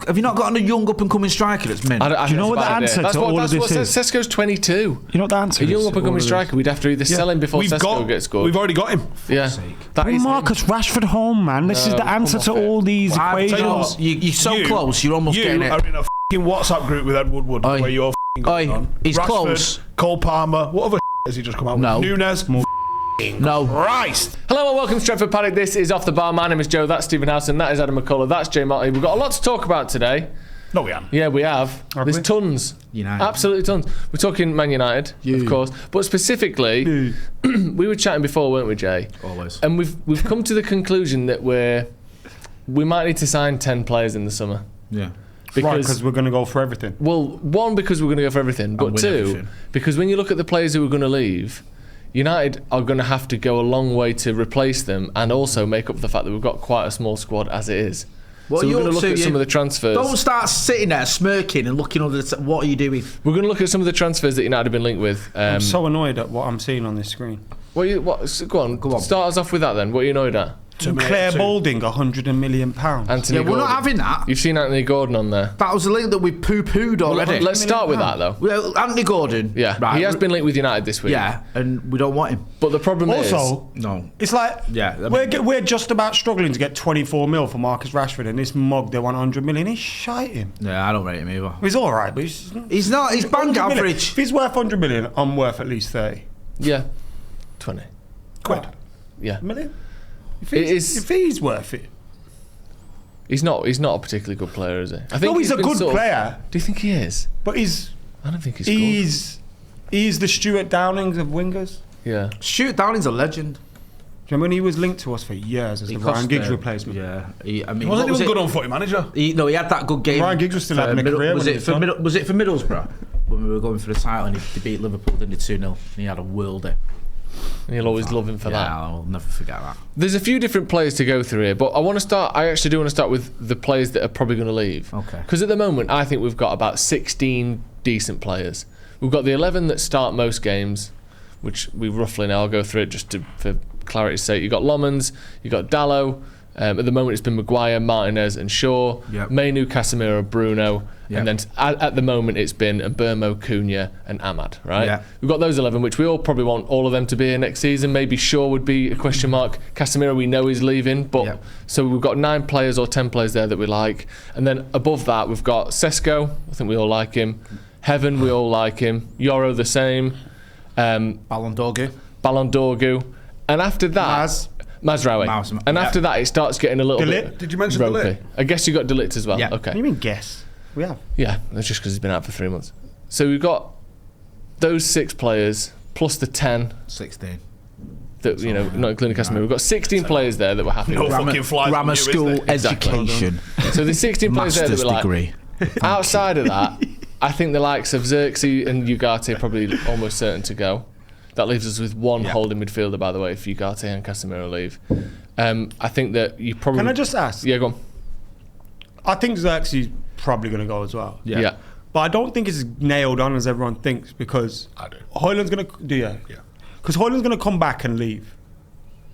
Have you not got a young up-and-coming striker that's mint? Do you know what the answer to all of this is? Sesko's 22. You know what the answer is? A young up-and-coming striker, we'd have to either sell him before Sesko gets good. We've already got him. Yeah. Marcus Rashford home, man. This is the answer to all these equations. You're so close, you're almost getting it. You are in a f***ing WhatsApp group with Ed Woodward where you're f***ing going on. He's Rashford, close. Cole Palmer, what other has he just come out with? Nunes. No. Christ. Hello and welcome to Stretford Paddock. This is Off the Bar. My name is Joe. That's Stephen Howson. That is Adam McKola. That's Jay Motley. We've got a lot to talk about today. No, we haven't. Yeah, we have. There's tons. United. Absolutely tons. We're talking Man United, of course. But specifically, we were chatting before, weren't we, Jay? Always. And we've come to the conclusion that we might need to sign 10 players in the summer. Yeah. Because we're going to go for everything. Well, one, because we're going to go for everything. But two, everything. because when you look at the players who are going to leave, United are going to have to go a long way to replace them and also make up for the fact that we've got quite a small squad as it is. So we're going to look at some of the transfers. Don't start sitting there smirking and looking under the... What are you doing? We're going to look at some of the transfers that United have been linked with. I'm so annoyed at what I'm seeing on this screen. Go on. Start us off with that then. What are you annoyed at? Claire Balding, £100 million. Anthony Gordon. We're not having that. You've seen Anthony Gordon on there. That was a link that we poo-pooed already. Let's start with that though. Well, Anthony Gordon. Yeah, right. He has been linked with United this week. Yeah, and we don't want him. But the problem is... Also, it's like we're just about struggling to get 24 mil for Marcus Rashford, and this mug, they want 100 million. He's shiting. Yeah, I don't rate him either. He's all right, but he's not. He's bang average. If he's worth 100 million, I'm worth at least 30. Yeah, 20 quid. Yeah, million. If he's worth it, he's not a particularly good player, is he? I think he's a good player. Do you think he is? But I don't think he's good. He's the Stuart Downings of wingers. Yeah, Stuart Downing's a legend. Do you remember when he was linked to us for years as the Ryan Giggs replacement? Yeah, wasn't even good on Footy Manager. He had that good game. Ryan Giggs was still having a career. Was it for Middlesbrough when we were going for the title and he beat Liverpool, didn't he, 2-0? And he had a worldie. And you'll always love him for that. Yeah, I'll never forget that. There's a few different players to go through here, but I actually do want to start with the players that are probably going to leave. Okay. Because at the moment, I think we've got about 16 decent players. We've got the 11 that start most games, which we roughly know. I'll go through it just for clarity's sake. You've got Lomans, you've got Dallo. At the moment, it's been Maguire, Martinez and Shaw. Yep. Mainu, Casemiro, Bruno. Yep. And then at the moment, it's been Burmo, Cunha and Ahmad, right? Yeah. We've got those 11, which we all probably want all of them to be here next season. Maybe Shaw would be a question mark. Casemiro, we know is leaving. But so we've got 9 players or 10 players there that we like. And then above that, we've got Sesko. I think we all like him. Heaven, we all like him. Yoro, the same. Ballon d'Orgu. And after that... Mazraoui. And after that, it starts getting a little bit Did you mention ropey. De Ligt? I guess you got De Ligt as well. Yeah. Okay. What do you mean guess? We have. Yeah, that's just because he's been out for 3 months. So we've got those 6 players plus the 10. 16. That not including Casemiro. We've got 16 players there that we're happy with. Fucking flies grammar school education. So there's 16 players there that we're like. degree. Outside of that, I think the likes of Xerxes and Ugarte are probably almost certain to go. That leaves us with one holding midfielder, by the way, if Ugarte and Casemiro leave. I think that you probably... Can I just ask? Yeah, go on. I think Xerxes is probably going to go as well. Yeah. But I don't think it's nailed on as everyone thinks, because I do. Hoyland's going to... Do you? Yeah. Because Hoyland's going to come back and leave.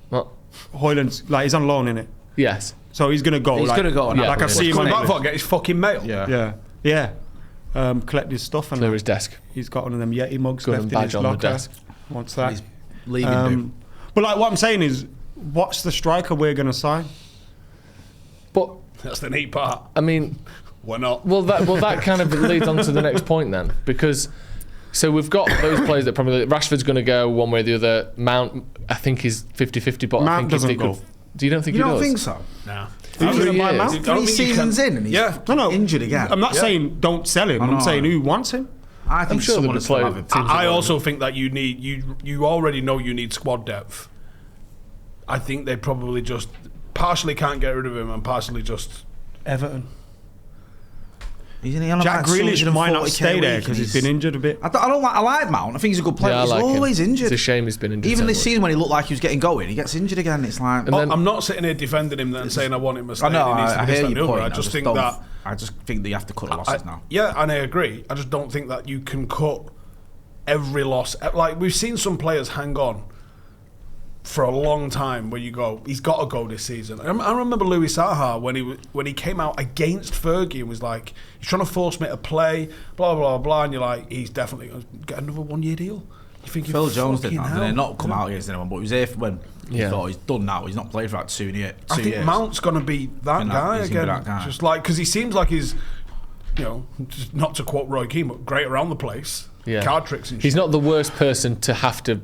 What? Hoyland's... he's on loan, innit? Yes. So he's going to go. He's going to go. I see him Coming on back for get his fucking mail. Yeah. Collect his stuff and Clear his desk. He's got one of them Yeti mugs Got left him in badge his on the locker. desk. What's that? He's leaving. But what I'm saying is, what's the striker we're going to sign? But That's the neat part. I mean, We're not. well that kind of leads on to the next point then, because so we've got those players that probably Rashford's going to go one way or the other. Mount, I think is 50-50, but Mount I think doesn't if they go. could, do you don't think You he don't does? think so? No. Who's going to buy Mount? I don't 3 think you seasons can- in and he's No, injured again. I'm not saying don't sell him. I I'm know. saying who wants him. I think sure someone they'll is still play having teams I also think that you need you already know you need squad depth. I think they probably just partially can't get rid of him and partially just Everton. Isn't he on Jack about Grealish might not 240k stay there week because and he's been injured a bit. I like Mount. I think he's a good player. Yeah, I He's like him. always injured. It's a shame he's been injured. Even so this much. season when he looked like he was getting going, he gets injured again. It's like... And then- I'm not sitting here defending him and saying I want him to stay. I know, He needs to I be hear this, that, your and the other. point. I just think don't- that I just think that you have to cut losses now. Yeah, and I agree. I just don't think that you can cut every loss. Like we've seen some players hang on for a long time where you go, he's got to go this season. I remember Louis Saha when he came out against Fergie and was like, he's trying to force me to play, blah, blah, blah, and you're like, he's definitely going to get another 1 year deal. You think Phil Jones did that, didn't he? Not come out against anyone, but he was here when he thought he's done now. He's not played for like 2 years. I think Mount's going to be that guy again. That guy. Just like, because he seems like he's, just not to quote Roy Keane, but great around the place. Yeah. Card tricks and shit. He's not the worst person to have to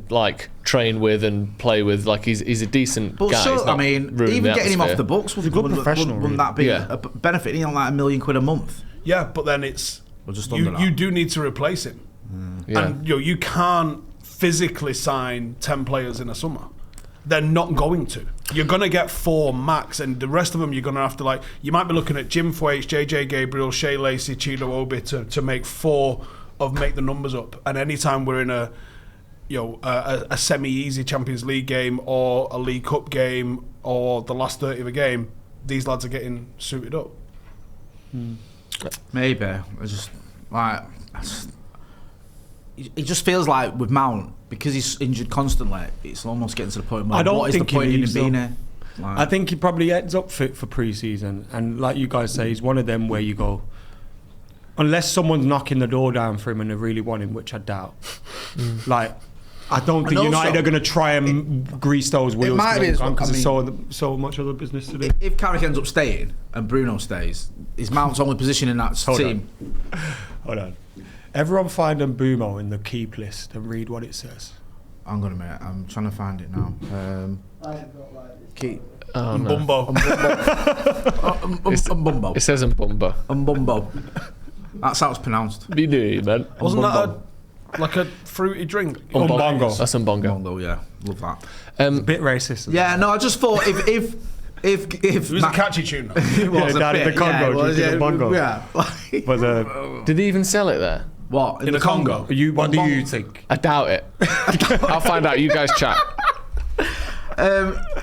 train with and play with. Like he's a decent guy. Sure, I mean, even getting him off the books was a good professional. Wouldn't that be a benefit? He's on like £1 million a month. Yeah, but then it's you do need to replace him, and you can't physically sign 10 players in a summer. They're not going to. You're going to get 4 max, and the rest of them you're going to have to you might be looking at Jim Thwaites, JJ Gabriel, Shea Lacey, Chido Obi to make 4 of make the numbers up. And anytime we're in a semi-easy Champions League game or a League Cup game or the last 30 of a game, these lads are getting suited up. Maybe. It just feels like with Mount, because he's injured constantly, it's almost getting to the point where what is the point in him being here? I think he probably ends up fit for pre-season, and like you guys say, he's one of them where you go, unless someone's knocking the door down for him and they really want him, which I doubt. I don't think United are going to try and grease those wheels because there's so much other business to do. If Carrick ends up staying and Bruno stays, is Mount's only position in that team? Hold on. Everyone find Mbumo in the keep list and read what it says. Hang on a minute, I'm trying to find it now. Keep. Mbumbo. Mbumbo. It says Mbumbo. Mbumbo. That's how it's pronounced. You knew, man. Wasn't that like a fruity drink? Umbongo. That's Umbongo. Umbongo, yeah. Love that. It's a bit racist. Yeah, no, I just thought if it was a catchy tune. It was down in the Congo, Umbongo. Yeah. Did he even sell it there? What? In the Congo? What do you think? I doubt it. I'll find out. You guys chat.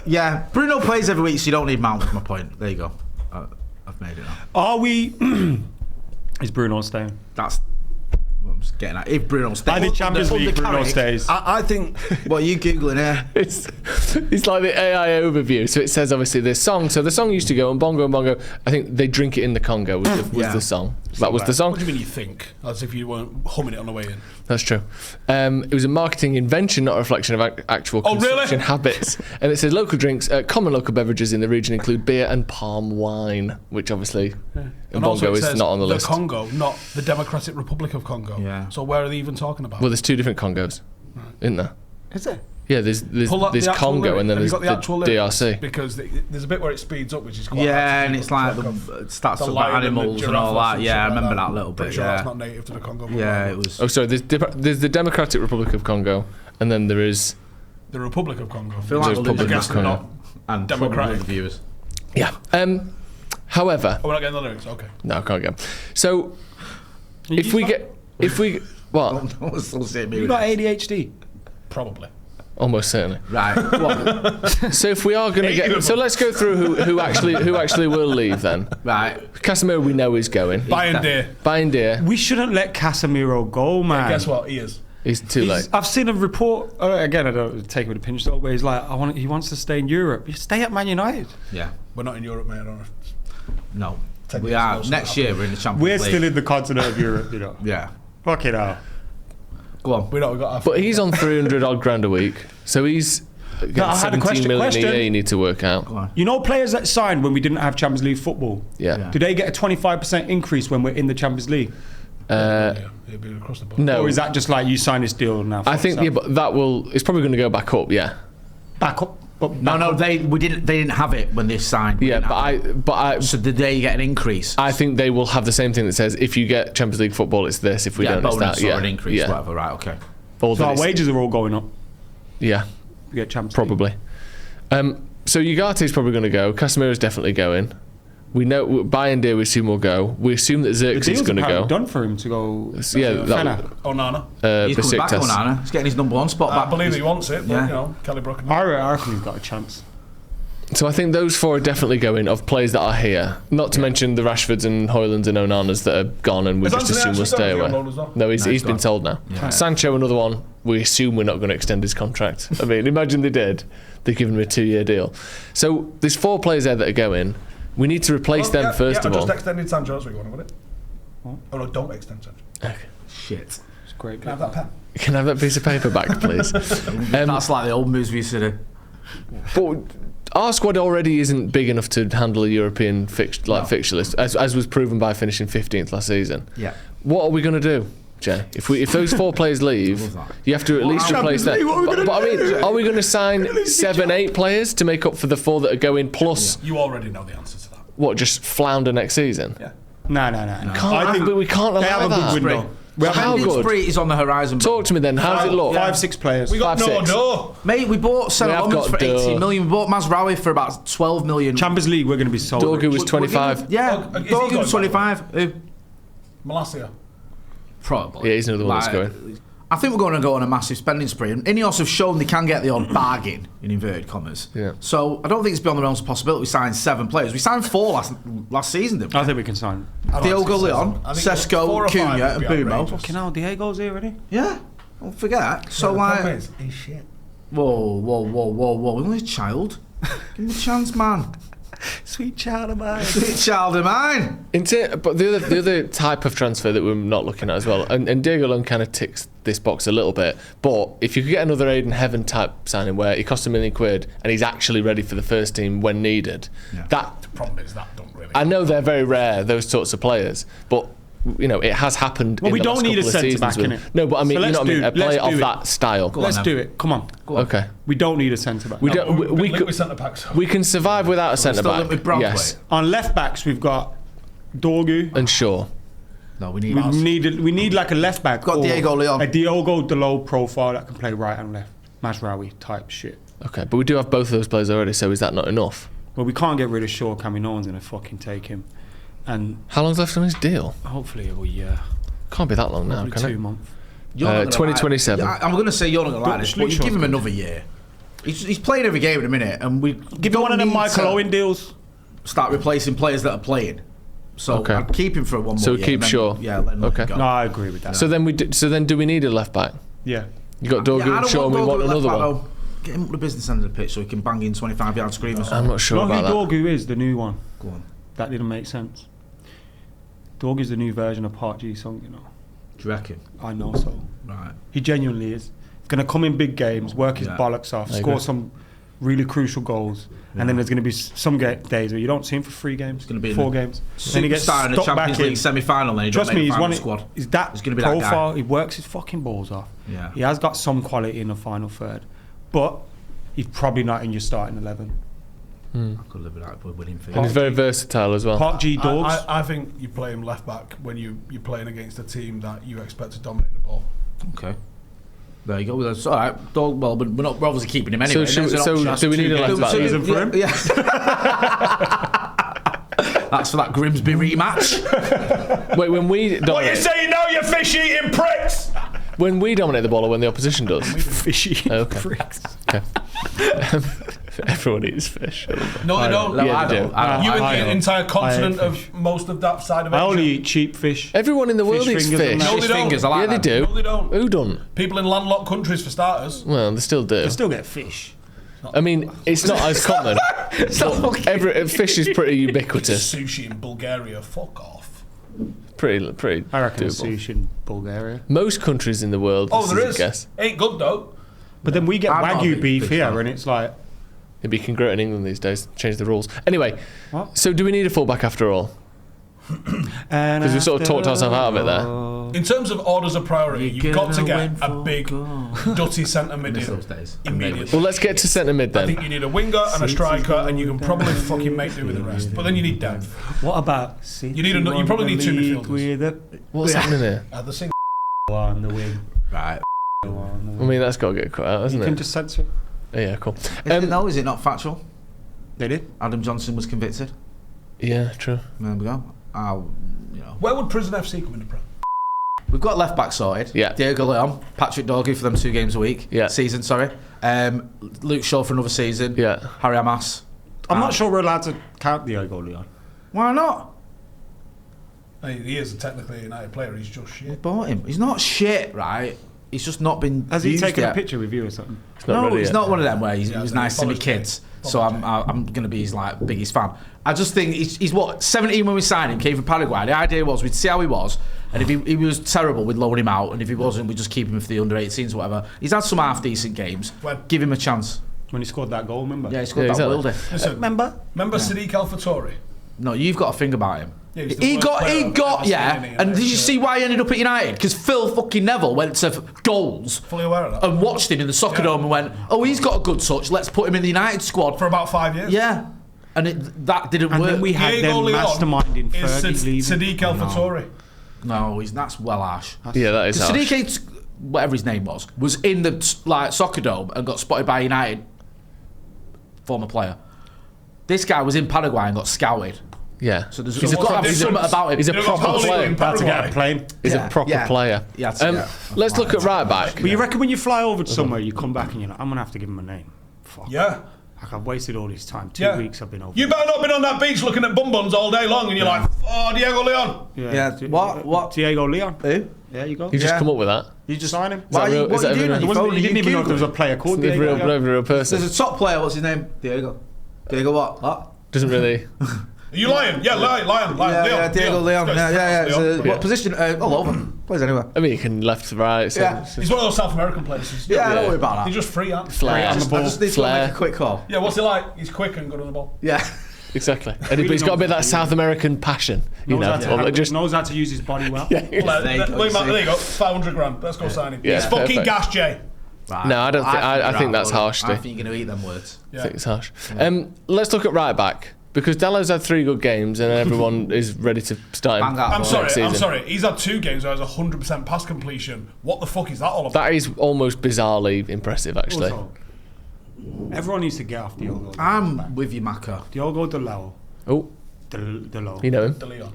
Yeah, Bruno plays every week, so you don't need Mount. That's my point. There you go. I've made it now. Are we? Is Bruno staying? That's what I'm just getting at. If Bruno stays, I think Champions League Bruno stays. I think. What are you googling here? It's like the AI overview. So it says obviously this song. So the song used to go Mbongo. I think they drink it in the Congo was the song. That was the song. What do you mean you think? As if you weren't humming it on the way in. That's true. It was a marketing invention, not a reflection of actual consumption habits. And it says local drinks, common local beverages in the region include beer and palm wine, which obviously Mbongo is not on the list. The Congo, not the Democratic Republic of Congo. Yeah. So where are they even talking about? Well, there's 2 different Congos, isn't there? Is there? Yeah, there's Congo and then there's the DRC. Because there's a bit where it speeds up, which is quite and it's like it starts up about animals and all that. Yeah, I remember that little bit. Sure that's not native to the Congo. Yeah, it was. Oh, sorry. There's the Democratic Republic of Congo, and then there is the Republic of Congo. I feel like Republic of Congo and Democratic viewers. Yeah. However, we're not getting the lyrics. Okay. No, I can't get them. So if we what? You got ADHD? Probably. Almost certainly. Right. So if we are going to get, so let's go through who actually will leave then. Right. Casemiro we know is going. Bayern Deer. We shouldn't let Casemiro go, man. Yeah, guess what? He is. He's too late. I've seen a report again. I don't take it with a pinch of salt, where he's like, he wants to stay in Europe. You stay at Man United. Yeah. We're not in Europe, mate. I don't know. No. We are. Next year we're in the Champions We're League. still in the continent of Europe, you know. Yeah. Fuck it out. Go on. But he's on 300 odd grand a week, so he's got 17 million a year you need to work out. You know players that signed when we didn't have Champions League football? Yeah. Do they get a 25% increase when we're in the Champions League? It'll be across the board. No. Or is that just like you sign this deal now? I think but it's probably going to go back up, yeah. Back up? They didn't have it when they signed. So did they get an increase? I think they will have the same thing that says if you get Champions League football, it's this. If we don't, it's that. Or an increase, whatever. Right, okay. So our wages are all going up. Yeah, we get Champions probably. So Ugarte's probably going to go. Casemiro's definitely going. We know Bayern Deer we assume will go. We assume that Xerxes is going to go. Done for him to go. Onana. He's coming back. Onana. He's getting his number 1 spot back. I believe he wants it. But, Kelly Brook. I reckon he's got a chance. So I think those 4 are definitely going, of players that are here. Not to mention the Rashfords and Hoylands and Onanas that are gone, and we just assume we'll stay away. No, he's been told now. Yeah. Sancho, another one. We assume we're not going to extend his contract. I mean, imagine they did. They've given him a 2-year deal. So there's 4 players there that are going. We need to replace them first of all. Just extended Sancho. That's what you want, wasn't it? Oh no, don't extend Sancho. Okay. Shit. It's great. Can I have that pen? Can I have that piece of paper back, please? That's like the old moves we used to do. But our squad already isn't big enough to handle a European fixture list, as was proven by finishing 15th last season. Yeah. What are we going to do, Jay? If those 4 players leave, you have to at least replace them. But I mean, are we going to sign 7, 8 players to make up for the 4 that are going plus? You already know the answer to that. What, just flounder next season? Yeah. No. I think we can't allow they have that. a good window. How good? Spree is on the horizon. Talk to me then. How does it look? 5, 6 players. We got 5, 6. no. Mate, we bought Senna for 18 million. We bought Mazraoui for about 12 million. Champions League, we're going to be sold. Dorgu was 25. Yeah, Dorgu was 25. Malacia. Probably. Yeah, he's another one that's going. I think we're going to go on a massive spending spree. And Ineos have shown they can get the odd bargain, in inverted commas. Yeah. So I don't think it's beyond the realms of possibility we signed 7 players. We signed 4 last season, didn't we? I think we can sign. Diogo Leon, Sesko, Cunha and Bumo. Fucking hell, Diego's here already? Yeah. Don't forget. So he's shit. Whoa. We're only a child. Give him a chance, man. Sweet child of mine. Sweet child of mine. But the other type of transfer that we're not looking at as well, and Diego Leon kind of ticks this box a little bit, but if you could get another Aiden Heaven type signing where he costs £1 million and he's actually ready for the first team when needed, the problem is that don't really. I know they're very rare, those sorts of players, but you know it has happened. Well, in we the don't last need a couple of centre seasons back in with- it. No, but I mean, So you know what I mean, a player of do that style. Let's do it. Come on. Okay. We don't need a centre back. We don't. We can survive without a centre back. Yes. On left backs, we've got Dorgu and Shaw. No, we need. We need like a left back. Got Diego Leon. A Diogo Dalot profile that can play right and left. Mazraoui type shit. Okay, but we do have both of those players already. So is that not enough? Well, we can't get rid of Shaw, can we? No one's gonna fucking take him. And how long's left on his deal? Hopefully a year. Can't be that long now, can it? 2 months. 2027. I'm going to say you're not going to like this, but you give him another year. He's playing every game in a minute, and we give him one of them Michael Owen deals. Start replacing players that are playing. So I'd keep him for one more year. So keep Shaw. Yeah, let him go. No, I agree with that. So then do we need a left back? Yeah. You got Dorgu and Shaw, and we want another one. Get him up the business end of the pitch so he can bang in 25-yard screamers. I'm not sure about that. Dorgu is the new one. Go on. That didn't make sense. Dorgu's the new version of Part G song, you know. Do you reckon? I know so. Right. He genuinely is. He's going to come in big games, work his bollocks off, score some really crucial goals, and then there's going to be some days where you don't see him for 3 games, 4 games. Then he gets started in the Champions League semi-final. Then he trust me, he's squad. He's that profile. He works his fucking balls off. Yeah. He has got some quality in the final third, but he's probably not in your starting 11. I could live with that, but winning for And he's very versatile as well. Part G dogs. I think you play him left back when you're playing against a team that you expect to dominate the ball. Okay. There you go. That's all right. Well, we're obviously keeping him anyway. So do we need a left back? Season for him? Yeah. That's for that Grimsby rematch. Wait, when we dominate, What you saying now, you fish-eating pricks? when we dominate the ball or when the opposition does? Fishy. Okay. Okay. Everyone eats fish. No, they don't. Yeah, they do. You and the entire continent I of most of that side of I Asia. only eat cheap fish. Everyone in the world eats fingers fish. and No, they don't. Fingers, I like Yeah, they that. do. No, they don't. Who don't? People in landlocked countries, for starters. Well, they still do. I still get fish. I mean, it's not as common. Fish is pretty ubiquitous. Sushi in Bulgaria, fuck off. Pretty I reckon doable. sushi in Bulgaria. Most countries in the world. Oh, there is. Guess. Ain't good though. But then we get I'm not a Wagyu big beef fish here, fan. and it's like... Maybe you can grow it in England these days. Change the rules. Anyway, What? so do we need a fullback after all? Because we sort of talked ourselves out of it there. In terms of orders of priority, you've got to get a big, goal. dutty centre mid in those days. immediately. Well, let's get to centre mid I think then. you need a winger and a striker, and you can probably fucking make do with the rest. But then you need depth. What about... You probably need 2 midfielders. What's happening here? The single On the wing. Right. I mean, that's got to get cut out, hasn't You can it? just censor it. Oh, yeah, cool. Is it not factual? They did. Adam Johnson was convicted. Yeah, true. There we go. Where would Prison FC come into play? We've got left back sorted. Yeah. Diego Leon, Patrick Dorgu for them 2 games a week. Yeah. Season, sorry. Luke Shaw for another season. Yeah. Harry Amas. I'm not sure we're allowed to count Diego Leon. Why not? He is technically a United player. He's just shit. We bought him. He's not shit, right? He's just not been. Has he taken yet. a picture with you or something? No, he's not one of them where he was nice to me kids. So I'm going to be his biggest fan. I just think he's what 17 when we signed him. Came from Paraguay. The idea was we'd see how he was, and if he was terrible, we'd loan him out, and if he wasn't, we'd just keep him for the under-18s or whatever. He's had some half decent games. Give him a chance. When he scored that goal, remember? Yeah, he scored that worldie. Listen, remember Sadiq Al-Fattori? No, you've got to think about him. Yeah, he got, and did you see why he ended up at United? Because Phil fucking Neville went to goals, fully aware of that, and watched him in the soccer dome and went, "Oh, he's got a good touch. Let's put him in the United squad for about 5 years." Yeah, and that didn't work. And then we had them masterminding Fergie leaving. Sadiq Al-Fattori. No, that's well harsh. Yeah, that is harsh. Sadiq, whatever his name was in the soccer dome and got spotted by United. Former player. This guy was in Paraguay and got scouted. Yeah, so there's got to be something about him. He's a proper player. About to get a plane. He's a proper player. Let's look at right back. But you reckon when you fly over to somewhere, you come back and you're like, I'm gonna have to give him a name. Fuck. Yeah. Like I've wasted all this time. 2 weeks I've been over. You better not been on that beach looking at bum buns all day long, and you're like, oh, Diego Leon. Yeah. What? Diego Leon. Who? There you go. You just come up with that. You just sign him. What are you doing on your phone? You didn't even know if there was a player called Diego. Real person. There's a top player. What's his name? Diego. Diego what? Doesn't really. Are you Lion? Yeah, Lion. Yeah, Diego Leon. Yeah. What position? All over. Plays anywhere. I mean, he can left to right. So yeah. He's one of those South American players. Yeah, don't worry about that. He's just free, aren't he? Flair. I just need to make a quick call. Yeah, what's he like? He's quick and good on the ball. Yeah. Exactly. But he's got a bit of that South American passion. Just knows how to use his body well. There you go. 500 grand. Let's go sign him. Yeah, it's fucking gas, Jay. Right. No, I don't think. I think that's harsh. I think you're going to eat them words. I think it's harsh. Let's look at right back. Because Dalot's had 3 good games and everyone is ready to start him. I'm sorry. He's had 2 games where he has 100% pass completion. What the fuck is that all about? That is almost bizarrely impressive, actually. Also, everyone needs to get off Diogo. I'm with you, Maka. Diogo De Lo. Oh. De Lo. You know him? De Leon.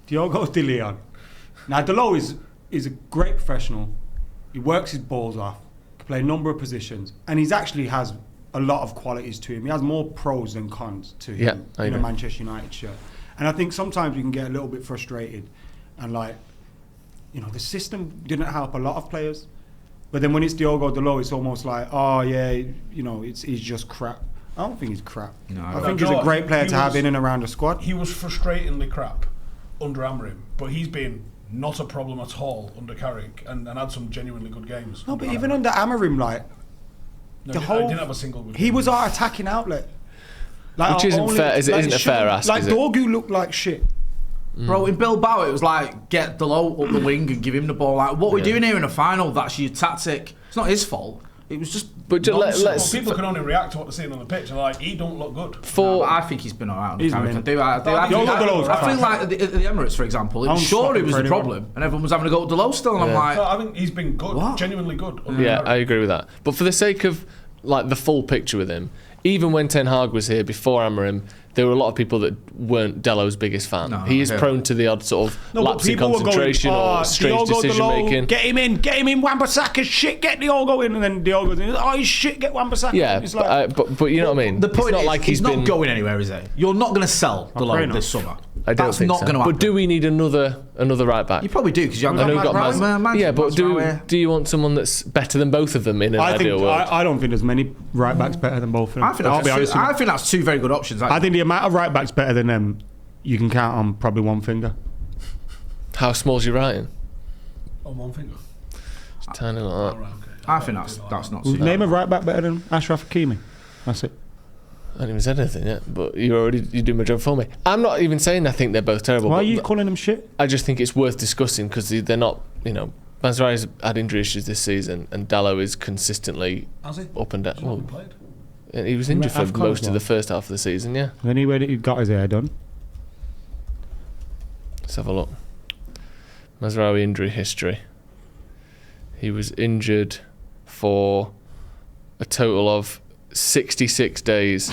Diogo De Leon. Now, De Lo is a great professional. He works his balls off. Can play a number of positions. And he's actually has a lot of qualities to him. He has more pros than cons to him in a Manchester United shirt. And I think sometimes we can get a little bit frustrated and the system didn't help a lot of players. But then when it's Diogo De Lo, it's almost like, he's just crap. I don't think he's crap. No, I think he's a great player to have in and around the squad. He was frustratingly crap under Amorim, but he's been not a problem at all under Carrick and had some genuinely good games. No, but even under Amorim, he didn't have a single good game. He was our attacking outlet. Which isn't fair. Isn't a fair ask. Like Dorgu looked like shit. Bro, in Bilbao it was like get De Lo up the wing and give him the ball. Like, what we're doing here in a final, that's your tactic. It's not his fault. It was just. But people can only react to what they're seeing on the pitch. And like, he don't look good. I think he's been alright on the Carrick. I feel like at the Emirates, for example, it was sure it was a problem, and everyone was having a go at De Lo still, and I'm like, I think he's been good, genuinely good. Yeah, I agree with that. But for the sake of the full picture with him, even when Ten Hag was here before Amorim, there were a lot of people that weren't Delo's biggest fan. He is prone to the odd sort of lapse in concentration or strange decision making. Get him in, Wan-Bissaka's shit, get Diogo in, and then Diogo's in, he's shit, get Wan-Bissaka. Yeah, but you know what I mean? The point is, like he's not going anywhere, is it? You're not going to sell De Lo this summer. I don't think so. But do we need another right back? You probably do, because you haven't got yeah, but do you want someone that's better than both of them in an ideal world? I don't think there's many right backs better than both of them. I think that's 2 very good options. I think the amount of right backs better than them, you can count on probably one finger. How small's your writing? On one finger. It's tiny like that. I think that's not. Name a right back better than Ashraf Hakimi. That's it. I haven't even said anything yet, but you do my job for me. I'm not even saying I think they're both terrible. Why are you calling them shit? I just think it's worth discussing because they're not, Mazraoui's had injury issues this season and Dalot is consistently up and down. He was injured for most of the first half of the season, yeah. Anyway that he got his hair done. Let's have a look. Mazraoui injury history. He was injured for a total of 66 days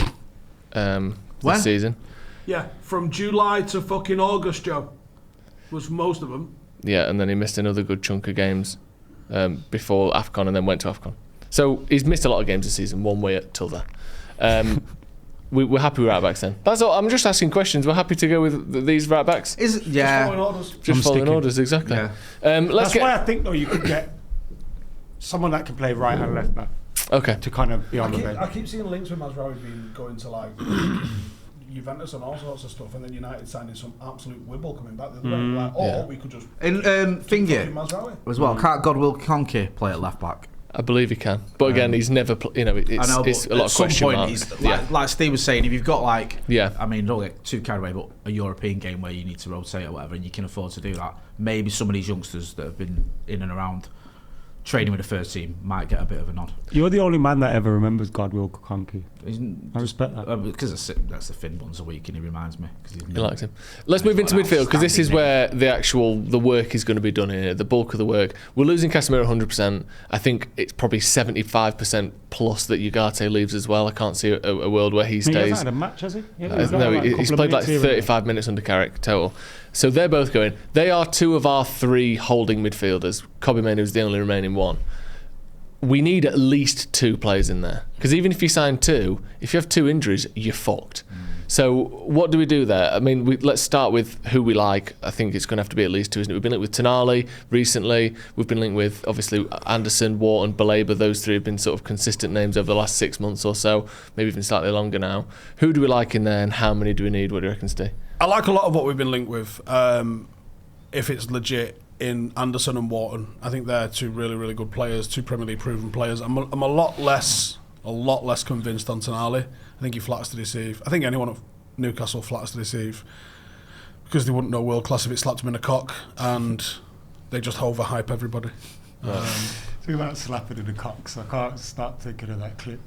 this season. Yeah, from July to fucking August, Joe. Was most of them. Yeah, and then he missed another good chunk of games before AFCON and then went to AFCON. So he's missed a lot of games this season, one way till there. we're happy with right backs then. That's all. I'm just asking questions. We're happy to go with these right backs. Just following orders. Just following orders, exactly. Yeah. That's why I think though you could get someone that can play right and left back. Okay. To kind of be on the bench. I keep seeing links with Mazraoui being going to like Juventus and all sorts of stuff, and then United signing some absolute wibble coming back the other way. Like, we could just Thingy as well. Can't Godwill Conke play at left back? I believe he can, but again, he's never. It's a lot of question marks. Like Steve was saying, if you've got I mean, don't get too carried away, but a European game where you need to rotate or whatever, and you can afford to do that. Maybe some of these youngsters that have been in and around training with the first team might get a bit of a nod. You're the only man that ever remembers Godwill Conke. I respect that. Because that's the Finn once a week, and he reminds me. He likes him. Let's move into midfield, because this is where the work is going to be done here, the bulk of the work. We're losing Casemiro 100%. I think it's probably 75% plus that Ugarte leaves as well. I can't see a world where he stays. He hasn't had a match, has he? He's played like 35 minutes under Carrick total. So they're both going. They are two of our three holding midfielders. Kobbie Mainoo is the only remaining one. We need at least two players in there, because even if you sign two, if you have two injuries, you're fucked. So what do we do there? I mean, let's start with who we like. I think it's going to have to be at least two, isn't it? We've been linked with Toney recently. We've been linked with, obviously, Anderson, Wharton, Baleba. Those three have been sort of consistent names over the last 6 months or so, maybe even slightly longer now. Who do we like in there, and how many do we need? What do you reckon, Steve? I like a lot of what we've been linked with. If it's legit, in Anderson and Wharton, I think they're two really, really good players, two Premier League proven players. I'm a lot less convinced on Toney. I think he flatters to deceive. I think anyone at Newcastle flatters to deceive, because they wouldn't know world class if it slapped him in the cock, and they just overhype everybody. Think about slapping in the cock, so I can't start thinking of that clip.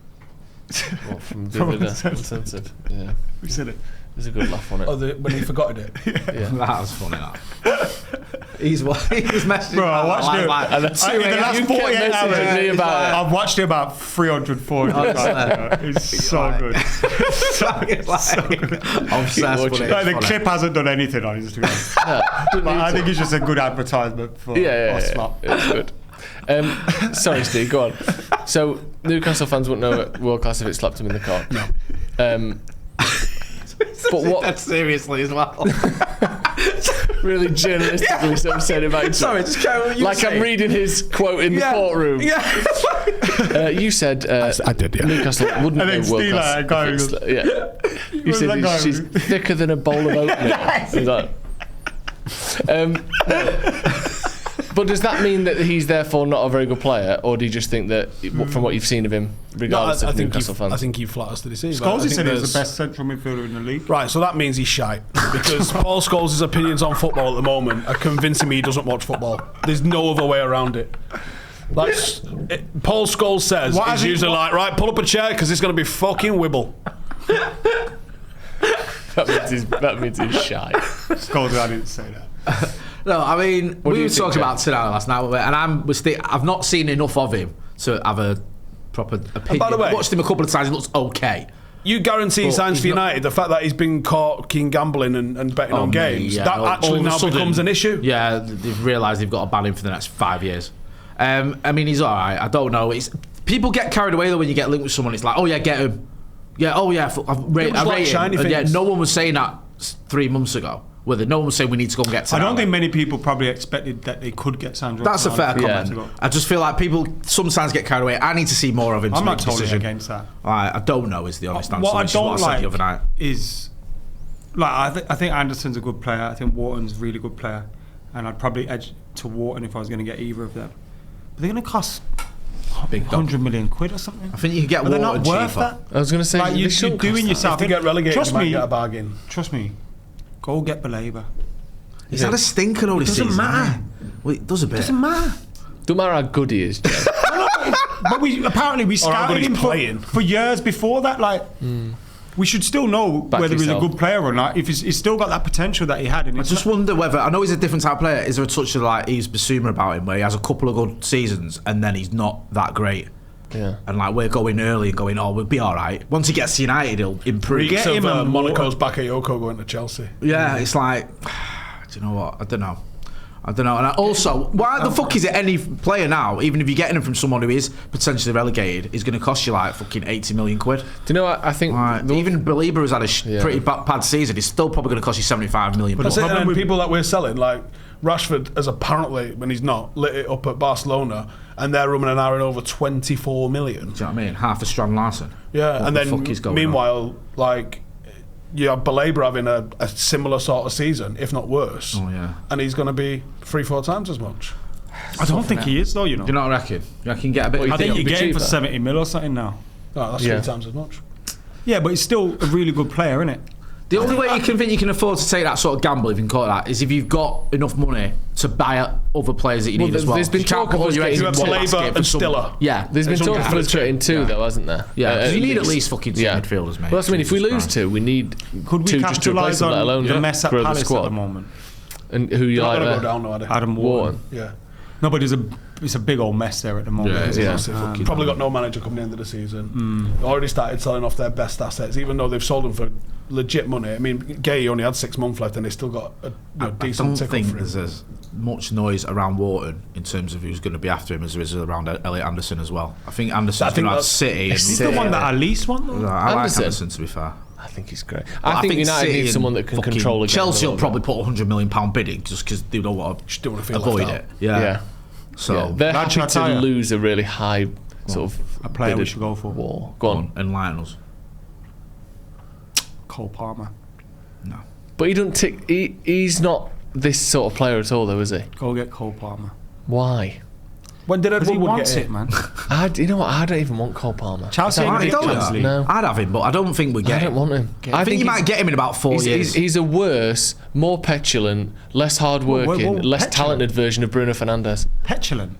What, from the other Uncensored? Yeah. We said it. There's a good laugh on it. When he forgot it. Yeah. That was funny, that. He's messaging. Bro, I watched it. In the last 48 hours, me about it. I've watched it about 300, 400 times. It's so good. Obsessed with it. The clip hasn't done anything on Instagram. But I think it's just a good advertisement for Slop. It's good. Sorry, Steve, go on. So, Newcastle fans wouldn't know world class if it slapped him in the cock. No. But what? That's seriously as well. Really journalistically, so I'm saying about it. Sorry, just carry on what you like saying. I'm reading his quote in the courtroom. Yeah. You said I did, yeah. Newcastle wouldn't know world class. You said she's thicker than a bowl of oatmeal. But does that mean that he's therefore not a very good player, or do you just think that, from what you've seen of him, regardless of Newcastle fans? I think he flatters to deceive. Scholes said he was the best central midfielder in the league. Right, so that means he's shite, because Paul Scholes' opinions on football at the moment are convincing me he doesn't watch football. There's no other way around it. Like Paul Scholes says, he's usually like, right, pull up a chair because it's going to be fucking wibble. That means he's shy. Scholes, I didn't say that. No, I mean, we were talking about Toney last night, and I've not seen enough of him to have a proper opinion. And by the way, I watched him a couple of times. He looks okay. You guarantee he signs for United. The fact that he's been caught gambling and betting on games, that actually now becomes an issue. Yeah, they've realised they've got to ban him for the next 5 years. I mean, he's all right. I don't know. People get carried away though when you get linked with someone. It's like, oh yeah, get him. Yeah, oh yeah, I rate him. Yeah, no one was saying that 3 months ago. No one was saying we need to go and get Toney. I don't think many people probably expected that they could get Sandro. That's a fair comment. Yeah. I just feel like people sometimes get carried away. I need to see more of him. I'm not totally against that. I don't know is the honest answer. What I don't like the other night is, I think Anderson's a good player. I think Wharton's a really good player, and I'd probably edge to Wharton if I was going to get either of them. But they're going to cost big 100 million quid or something. I think you can get Wharton cheaper. I was going to say, like you're doing yourself. If you get relegated, you might get a bargain. Trust me. Go get Baleba. He's had a stinker all this season. Doesn't matter. Well, it does a bit. Doesn't matter. Don't matter how good he is, Joe. But we scouted him for years before that. We should still know whether he's a good player or not. If he's still got that potential that he had. I just wonder whether, I know he's a different type of player. Is there a touch of Yves Bissouma about him, where he has a couple of good seasons and then he's not that great? Yeah. And we're going early and going, we'll be all right. Once he gets to United, he'll improve. Get him Monaco's Bakayoko going to Chelsea. Yeah, it's like, do you know what? I don't know. I don't know. And also, why the fuck is it any player now, even if you're getting him from someone who is potentially relegated, is going to cost you like fucking 80 million quid? Do you know what I think? Even Belieber has had a pretty bad season. It's still probably going to cost you 75 million. But the people that we're selling, like Rashford has apparently, when he's not, lit it up at Barcelona, and they're running an hour in over 24 million. Do you know what I mean? Half a Strand Larsen. Yeah, and then meanwhile, like, you have Belieber having a similar sort of season, if not worse. Oh, yeah. And he's going to be 3-4 times as much. I don't think he is, though, you know. Do you not reckon? You reckon get a bit? I think you get him for 70 mil or something now. Oh, that's 3 times as much. Yeah, but he's still a really good player, isn't it? The only way you can think you can afford to take that sort of gamble, if you can call it that, is if you've got enough money to buy other players that you need as well. There's been talk of you have Belieber and Stiller. Yeah, there's been talk of fluctuating two, though, hasn't there? Yeah, because you need at least fucking 2 midfielders, mate. Well, that's what I mean. If we lose 2, we need 2 just to replace them, let alone the mess at grow the Palace squad. at the moment. And who you like there? Go down, no, Adam Wharton. Yeah. No, but it's a big old mess there at the moment. Yeah, probably got no manager coming into the season. Already started selling off their best assets, even though they've sold them for legit money. I mean, Gay only had 6 months left, and they still got a decent tick. I don't think there's as much noise around Wharton in terms of who's going to be after him as there is around Elliot Anderson as well. I think Anderson's going to have City. He's the one that I least want, though. I like Anderson, to be fair. I think he's great. I think United need someone that can control the game. Chelsea will probably put £100 million bidding just because they don't want to avoid it. Yeah. So they're happy to lose a really high sort of a player we should go for. War. Go on. Enlighten us. Cole Palmer. No. But he doesn't tick. He's not this sort of player at all, though, is he? Go get Cole Palmer. Why? When did Edward Wood get it, man? You know what? I don't even want Cole Palmer. Chelsea No. I'd have him, but I don't think we get him. I don't want him. I think you might get him in about 4 years. He's a worse, more petulant, less hard-working, less talented version of Bruno Fernandes. Petulant?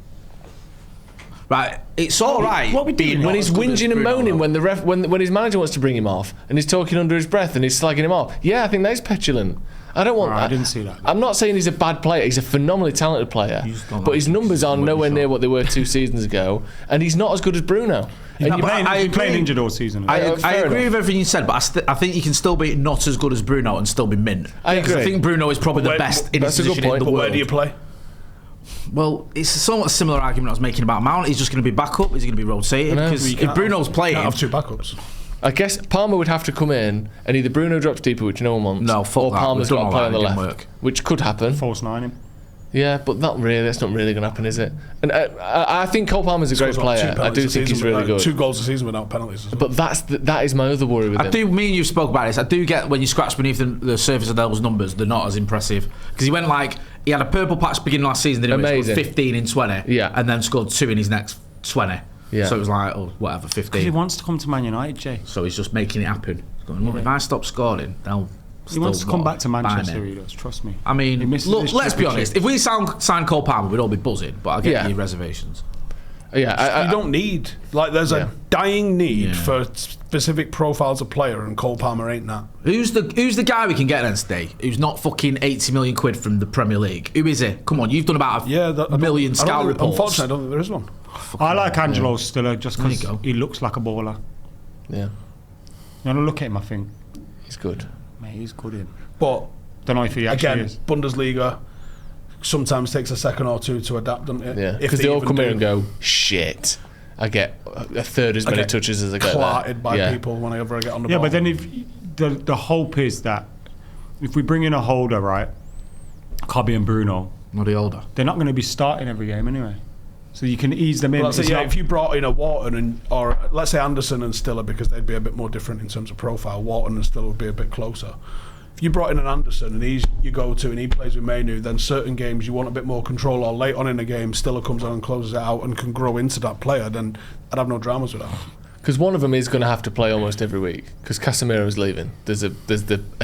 Right, it's all right. When he's whinging and moaning when the ref, when his manager wants to bring him off, and he's talking under his breath and he's slagging him off. Yeah, I think that's petulant. I don't want that. I didn't see that. I'm not saying he's a bad player. He's a phenomenally talented player, but his numbers are nowhere near what they were 2 seasons ago, and he's not as good as Bruno. He's been playing injured all season. I agree with everything you said, but I think you can still be not as good as Bruno and still be mint. I agree. I think Bruno is probably the best in his position in the world. Where do you play? Well, it's a somewhat similar argument I was making about Mount. He's just going to be backup. He's going to be rotated because if Bruno's playing, you can't have 2 backups. I guess Palmer would have to come in, and either Bruno drops deeper, which no one wants, or Palmer's got to play on the left, which could happen. False 9 him. Yeah, but not really. That's not really going to happen, is it? And I think Cole Palmer's a great player. I do think he's really good. 2 goals a season without penalties. But that is my other worry with him. Me and you spoke about this. I do get when you scratch beneath the surface of those numbers, they're not as impressive because he went he had a purple patch beginning last season. Then he scored 15 in 20, and then scored 2 in his next 20. Yeah. So it was like, whatever, 15. Because he wants to come to Man United, Jay. So he's just making it happen. He's going, look, if I stop scoring, they'll. He wants to come back to Manchester, he does, trust me. I mean, look, let's be honest. If we signed Cole Palmer, we'd all be buzzing, but I get your reservations. Yeah, you don't need, there's a dying need for specific profiles of player, and Cole Palmer ain't that. Who's the guy we can get then today who's not fucking 80 million quid from the Premier League? Who is it? Come on, you've done about a million scout reports. Unfortunately, I don't think there is one. I like Angelo Stiller just because he looks like a baller. Yeah. You want to look at him, I think. He's good. Mate, he's good in. But don't know if he actually is. Bundesliga sometimes takes a second or 2 to adapt, doesn't it? Yeah, because they all come here and go, shit, I get a third as many touches as I get clattered by people whenever I get on the ball. Yeah, but then if the hope is that if we bring in a holder, right, Cobby and Bruno, not the older, they're not going to be starting every game anyway. So you can ease them in. Well, if you brought in a Wharton or let's say Anderson and Stiller, because they'd be a bit more different in terms of profile. Wharton and Stiller would be a bit closer. If you brought in an Anderson and he's you go to and he plays with Manu, then certain games you want a bit more control, or late on in the game Stiller comes on and closes it out and can grow into that player, then I'd have no dramas with that. Because one of them is going to have to play almost every week because Casemiro's leaving. There's a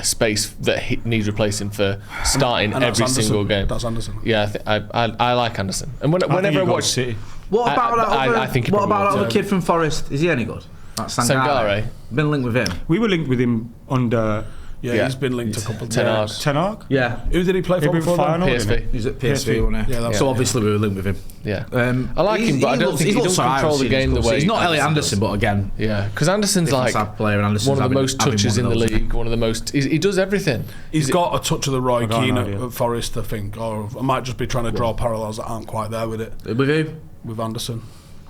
space that needs replacing for starting every single game. That's Anderson. Yeah, I like Anderson. And whenever I watch City, what about that other kid from Forest? Is he any good? Sangare. Been linked with him. We were linked with him under Yeah, he's been linked a couple of Ten times. Hag? Yeah. Who did he play for before? PSV. He's at PSV, wasn't he? Yeah, so obviously we were linked with him. Yeah. I like him, but I don't think he doesn't control the game the way. He's not Elliot Anderson, but again. Yeah, because Anderson's like player, and one of the most touches in the league. One of the most. He does everything. He's got a touch of the Roy Keane at Forest, I think, or I might just be trying to draw parallels that aren't quite there with it. With who? With Anderson.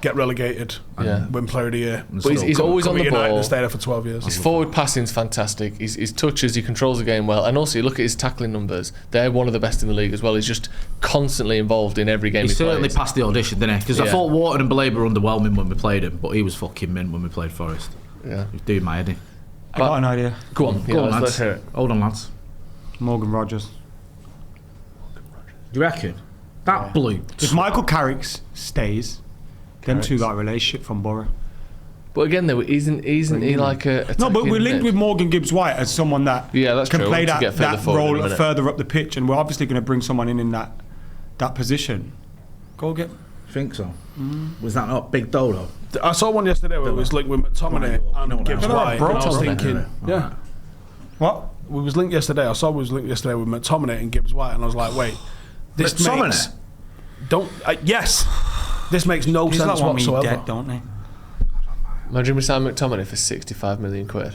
Get relegated, win Player of the Year. But he's always on the ball. And stay there for 12 years. His forward passing's fantastic. His touches, he controls the game well, and also you look at his tackling numbers. They're one of the best in the league as well. He's just constantly involved in every game he certainly plays. passed the audition, didn't he? Because I thought Wharton and Belair were underwhelming when we played him, but he was fucking mint when we played Forest. Yeah, he was doing my head in. I got an idea. Go on, lads. Let's hear it. Hold on, lads. Morgan Rogers. Do you reckon? That blue. If Michael Carrick stays, them two got a relationship from Borough. But again, though, isn't he like a no? But we're linked with Morgan Gibbs-White as someone that that's can true. play that role further up the pitch, and we're obviously going to bring someone in that position. Go get. Think so? Was that not Big Dodo? I saw one yesterday where it was linked with McTominay and Gibbs-White. I was thinking, What? We was linked yesterday. I saw we was linked yesterday with McTominay and Gibbs-White, and I was like, wait, this makes yes. This makes no sense whatsoever. Dead, don't they? Imagine we sign McTominay for 65 million quid.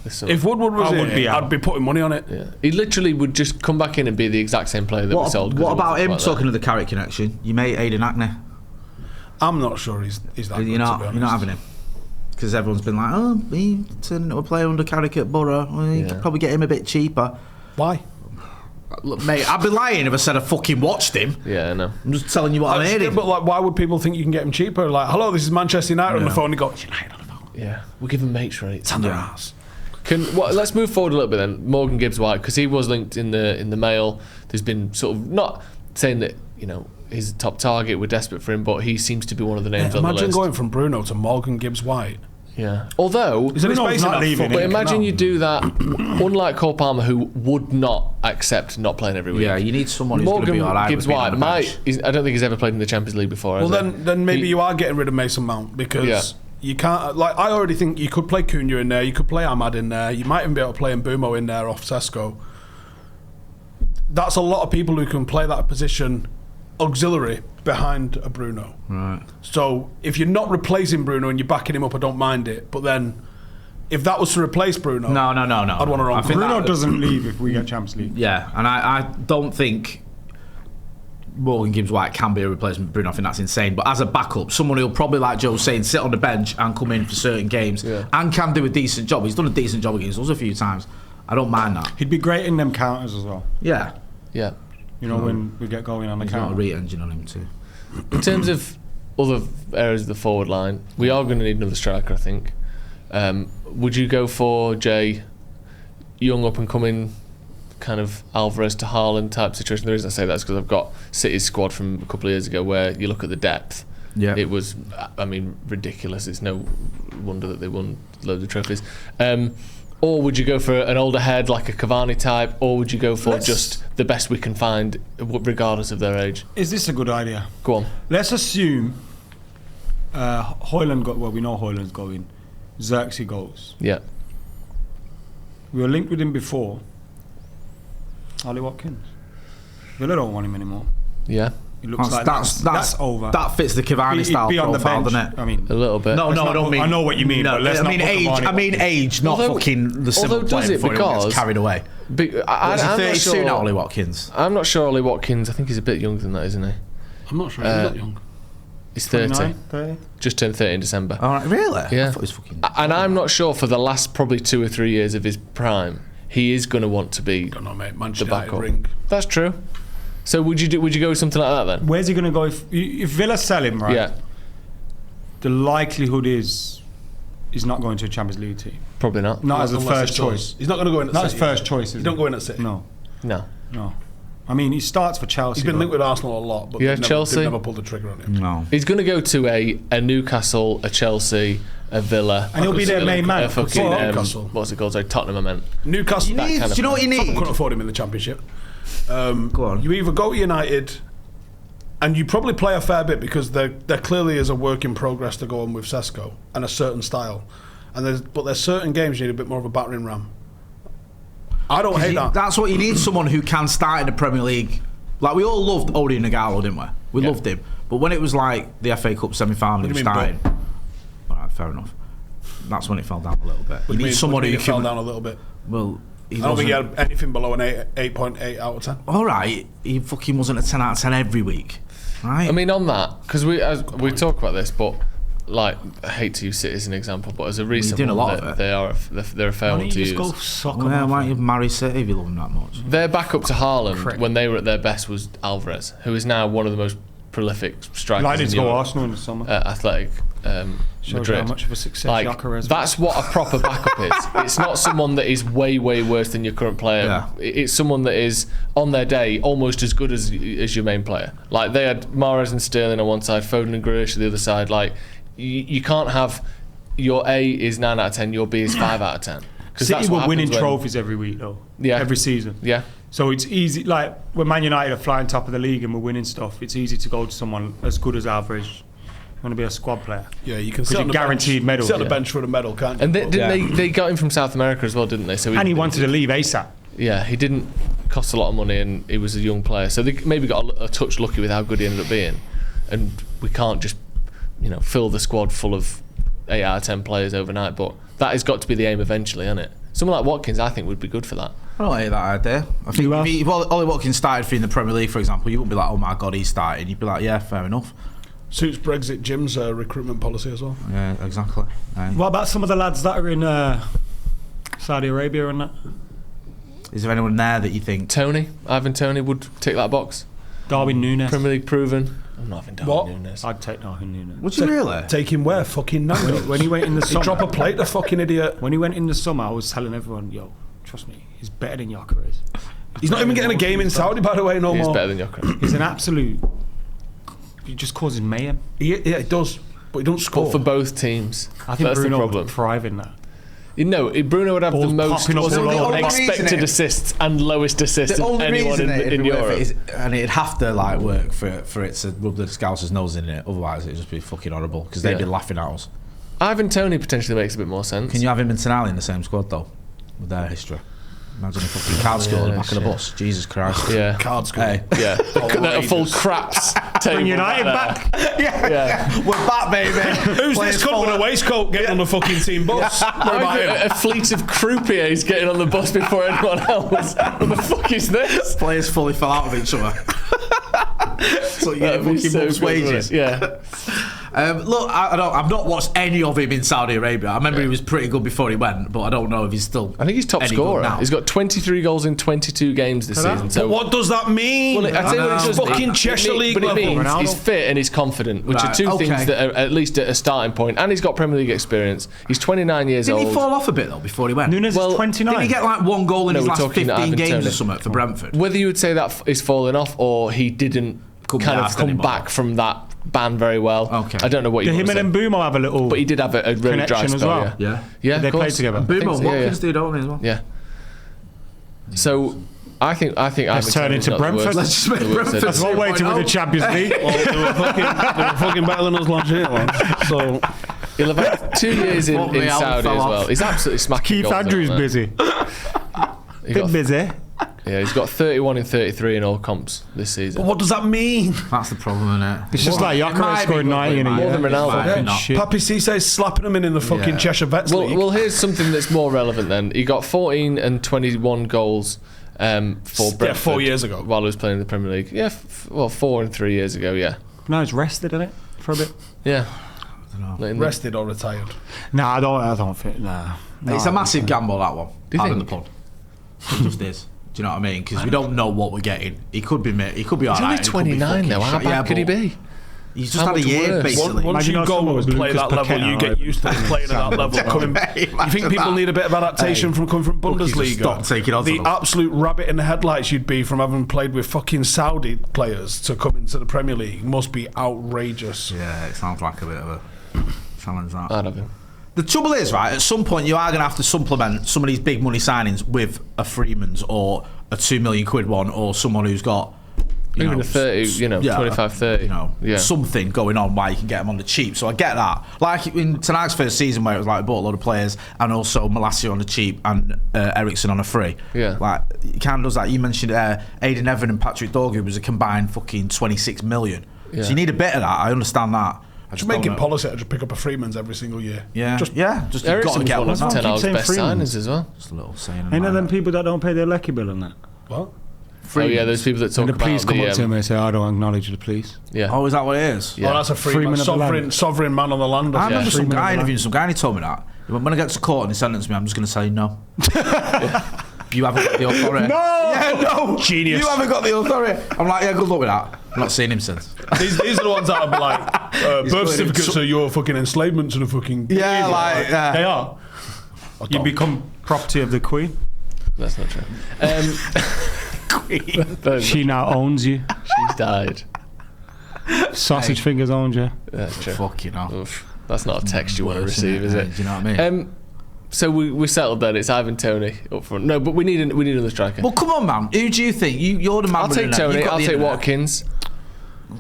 If Woodward was here, I'd be putting money on it. Yeah. He literally would just come back in and be the exact same player that we sold. What about him talking to the Carrick connection? You mate Aidan Hackney. I'm not sure he's that good, you're not having him. Because everyone's been like, oh, he turned into a player under Carrick at Borough. Well, you could probably get him a bit cheaper. Why? Look, mate, I'd be lying if I said I fucking watched him. Yeah, I know. I'm just telling you what I'm hearing. But like, why would people think you can get him cheaper? Like, hello, this is Manchester United on the phone. And he goes, United on the phone. Yeah, we'll give him mates rates. It's under ours. Let's move forward a little bit then. Morgan Gibbs-White, because he was linked in the Mail. There's been sort of not saying that he's a top target. We're desperate for him, but he seems to be one of the names on the list. Imagine going from Bruno to Morgan Gibbs-White. Yeah. Although, Bruno's not leaving. But imagine you do that. Unlike Cole Palmer, who would not accept not playing every week. Yeah, you need someone who's going to be all right. Gibbs-White I don't think he's ever played in the Champions League before. Well, then maybe you are getting rid of Mason Mount because you can't. Like, I already think you could play Cunha in there. You could play Ahmad in there. You might even be able to play Mbumo in there off Sesko. That's a lot of people who can play that position auxiliary behind a Bruno. Right. So if you're not replacing Bruno and you're backing him up, I don't mind it. But then, if that was to replace Bruno, no, I'd want to run. Bruno doesn't leave if we get Champions League. Yeah, and I don't think Morgan Gibbs-White can be a replacement for Bruno. I think that's insane. But as a backup, someone who'll probably, like Joe's saying, sit on the bench and come in for certain games and can do a decent job. He's done a decent job against us a few times. I don't mind that. He'd be great in them counters as well. Yeah. Yeah. When we get going on the counter. Got a re-engine on him too. In terms of other areas of the forward line, we are going to need another striker, I think. Would you go for young up and coming kind of Alvarez to Haaland type situation? The reason I say that is because I've got City's squad from a couple of years ago where you look at the depth. Yeah. It was, ridiculous. It's no wonder that they won loads of trophies. Or would you go for an older head like a Cavani type, or would you go for just the best we can find regardless of their age? Is this a good idea? Go on. Let's assume Højlund we know Højlund's going. Xerxes goes. Yeah. We were linked with him before. Ollie Watkins. Villa don't want him anymore. Yeah. It looks that's over. That fits the Cavani style profile, doesn't it? I mean, a little bit. No, I don't mean. I know what you mean. No, but let's age, not fucking the simple does play it before he gets carried away. I'm not 32 now, Ollie Watkins. I'm not sure Ollie Watkins. I think he's a bit younger than that, isn't he? I'm not sure. He's not young. He's 30. Just turned 30 in December. All right, really? Yeah. I thought he was fucking. And I'm not sure for the last probably 2 or 3 years of his prime, he is going to want to be. I don't know, mate. Manchester the backup. United ring. That's true. So would you go with something like that then? Where's he going to go if Villa sell him, right? Yeah. The likelihood is he's not going to a Champions League team. Probably not. Not as a first choice. He's not going to go in at City. City. Not his first choice. He don't go in at City. No. No. I mean, he starts for Chelsea. He's been linked with Arsenal a lot, but Chelsea. they've never pulled the trigger on him. No. He's going to go to a Newcastle, a Chelsea, a Villa, and he'll be their main man. Newcastle. What's it called? Sorry, Tottenham, I meant. Newcastle. Do you know what you need? Tottenham couldn't afford him in the Championship. Go on. You either go to United, and you probably play a fair bit because there clearly is a work in progress to go on with Sesko and a certain style, but there's certain games you need a bit more of a battering ram. I don't hate that. That's what you need, someone who can start in the Premier League. Like, we all loved Odie Nagalo, didn't we? We loved him. But when it was like the FA Cup semi-final, he was starting. All right, fair enough. That's when it fell down a little bit. You need someone who fell down a little bit. Well, I don't think he had anything below an 8.8 out of 10. All right, he fucking wasn't a 10 out of 10 every week. Right? I mean, on that, because we talk about this, but like, I hate to use City as an example, but as a recent doing a lot one, of they're a fair one to use. Why don't you marry City if you love them that much? Their backup to Haaland when they were at their best was Alvarez, who is now one of the most prolific strikers. Like to go Arsenal in the summer. Athletic. Madrid. How much of a success Gyökeres that's what a proper backup is. It's not someone that is way worse than your current player. Yeah. It's someone that is on their day almost as good as your main player. Like, they had Mahrez and Sterling on one side, Foden and Grealish on the other side. Like, you can't have your A is 9 out of 10, your B is 5 out of 10. City were winning trophies every week though. Yeah. Every season. Yeah. So it's easy, like when Man United are flying top of the league and we're winning stuff, it's easy to go to someone as good as average. Want to be a squad player? Yeah, you can sit on the guaranteed bench, medal. Sit on the bench for a medal, can't you? And they got him from South America as well, didn't they? So he wanted to leave ASAP. Yeah, he didn't cost a lot of money, and he was a young player, so they maybe got a touch lucky with how good he ended up being. And we can't just, fill the squad full of 8 out of 10 players overnight. But that has got to be the aim eventually, hasn't it? Someone like Watkins, I think, would be good for that. I don't hate that idea. I think if Ollie Watkins started for you in the Premier League, for example, you wouldn't be like, oh my God, he's starting. You'd be like, yeah, fair enough. Suits Brexit Jim's recruitment policy as well. Yeah, exactly. What about some of the lads that are in Saudi Arabia and that? Is there anyone there that you think... Ivan Toney would tick that box? Darwin Núñez. Premier League proven. I'm not having Darwin Núñez. I'd take Darwin Núñez. Would you really? Take him where? Fucking Nando's. When he went in the summer... Drop a plate, the fucking idiot. When he went in the summer, I was telling everyone, yo, trust me, he's better than Gyökeres. He's not even getting a game in Saudi, by the way, no more. He's better than Gyökeres. He's an absolute... He just causes mayhem. Yeah, it does. But he don't score. But for both teams. I think that's Bruno the problem. would thrive in that. Bruno would have Balls the most expected assists and lowest assists of anyone in Europe. And it'd have to work for it to rub the Scousers' nose in it. Otherwise, it'd just be fucking horrible because they'd be laughing at us. Ivan Toney potentially makes a bit more sense. Can you have him and Tonali in the same squad though, with their history? Imagine a fucking card school in the back of the bus. Jesus Christ. Yeah. Card school. Hey. Yeah. A full craps table. Bring United back. Yeah. We're back, baby. Who's this cunt with a waistcoat getting on the fucking team bus? A fleet of croupiers getting on the bus before anyone else. What the fuck is this? Players fully fell out of each other. So you get fucking month's wages. Yeah. Look, I've not watched any of him in Saudi Arabia. I remember he was pretty good before he went, but I don't know if he's still. I think he's top scorer now. He's got 23 goals in 22 games this season. So but what does that mean? Well, I tell you what it does. Fucking Cheshire League level. But it means Ronaldo. he's fit and he's confident, which are two things that are at least at a starting point. And he's got Premier League experience. He's 29 years old. Didn't he fall off a bit though before he went? Núñez is 29. Didn't he get one goal in his last 15 games Toney. or something for Brentford? Whether you would say that is falling off or he didn't come back from that ban very well. Okay. I don't know what you Did him and Mbeumo have a little... But he did have a really dry connection spell, as well. Yeah, they played together. Mbeumo and Watkins do, don't they, as well? Yeah. So I think let's turn into Brentford. Let's just make Brentford. That's one way to win the Champions League. Well, they were fucking better than us last year, man. So he'll have had 2 years in Saudi as well. He's absolutely smacking Keith goals. Andrews busy. Bit busy. Yeah, he's got 31 and 33 in all comps this season. But what does that mean? That's the problem, isn't it? It's just like Gyökeres scoring 90 in a year. More than Ronaldo. Papi Cisse's slapping him in the fucking Cheshire Vets League. Well, here's something that's more relevant then. He got 14 and 21 goals for Brentford 4 years ago. while he was playing in the Premier League. Yeah, 4 and 3 years ago, yeah. Now he's rested, isn't it? For a bit. Yeah. Rested or retired? Nah, I don't think. Nah. It's a massive gamble, that one. Do you out in think? the pod. It just is. Do you know what I mean? Because we don't know what we're getting. He could be alright. He's only 29 though. How bad could he be? He's just had a year, basically. Once you go and play that level, you get used to playing at that level. You think people need a bit of adaptation from coming from Bundesliga? Stop taking odds the on us. absolute rabbit in the headlights you'd be from having played with fucking Saudi players to come into the Premier League must be outrageous. Yeah, it sounds like a bit of a challenge, that. I'd have him. The trouble is, right, at some point you are going to have to supplement some of these big money signings with a Freeman's or a £2 million one or someone who's got Even a 30, 25, 30. Something going on why you can get them on the cheap. So I get that. Like in tonight's first season where it was like, bought a lot of players and also Malacia on the cheap and Ericsson on a free. Yeah. Like, it kind of does that. You mentioned Aidan Evan and Patrick Dorgu was a combined fucking 26 million. Yeah. So you need a bit of that. I understand that. Just make it policy to just pick up a Freeman's every single year. Yeah. Just Ericsson was one of Ten Hag's best signings as well. Just a little saying. Ain't them people that don't pay their lecky bill and that? What? Freeman's. Oh yeah, those people that talk and the about police come up to him and say, I don't acknowledge the police. Yeah. Oh, is that what it is? Yeah. Oh, that's a Freeman sovereign man on the land. I remember some guy interviewing some guy and he told me that. When I get to court and he sentenced me, I'm just going to say no. You haven't got the authority. No! Yeah, no! Genius. You haven't got the authority. I'm like, yeah, good luck with that. I've not seen him since. These are the ones that are like, birth certificates are your fucking enslavement to the fucking... Yeah, like... They are. You become property of the Queen. That's not true. Queen. She now owns you. She's died. Sausage fingers owns you. That's true. Fucking hell. Oof. That's not a text you want to receive, is it? Do you know what I mean? So we settled that it's Ivan Toney up front. No, but we need another striker. Well, come on, man. Who do you think? You're the man. I'll take Toney. I'll take Watkins.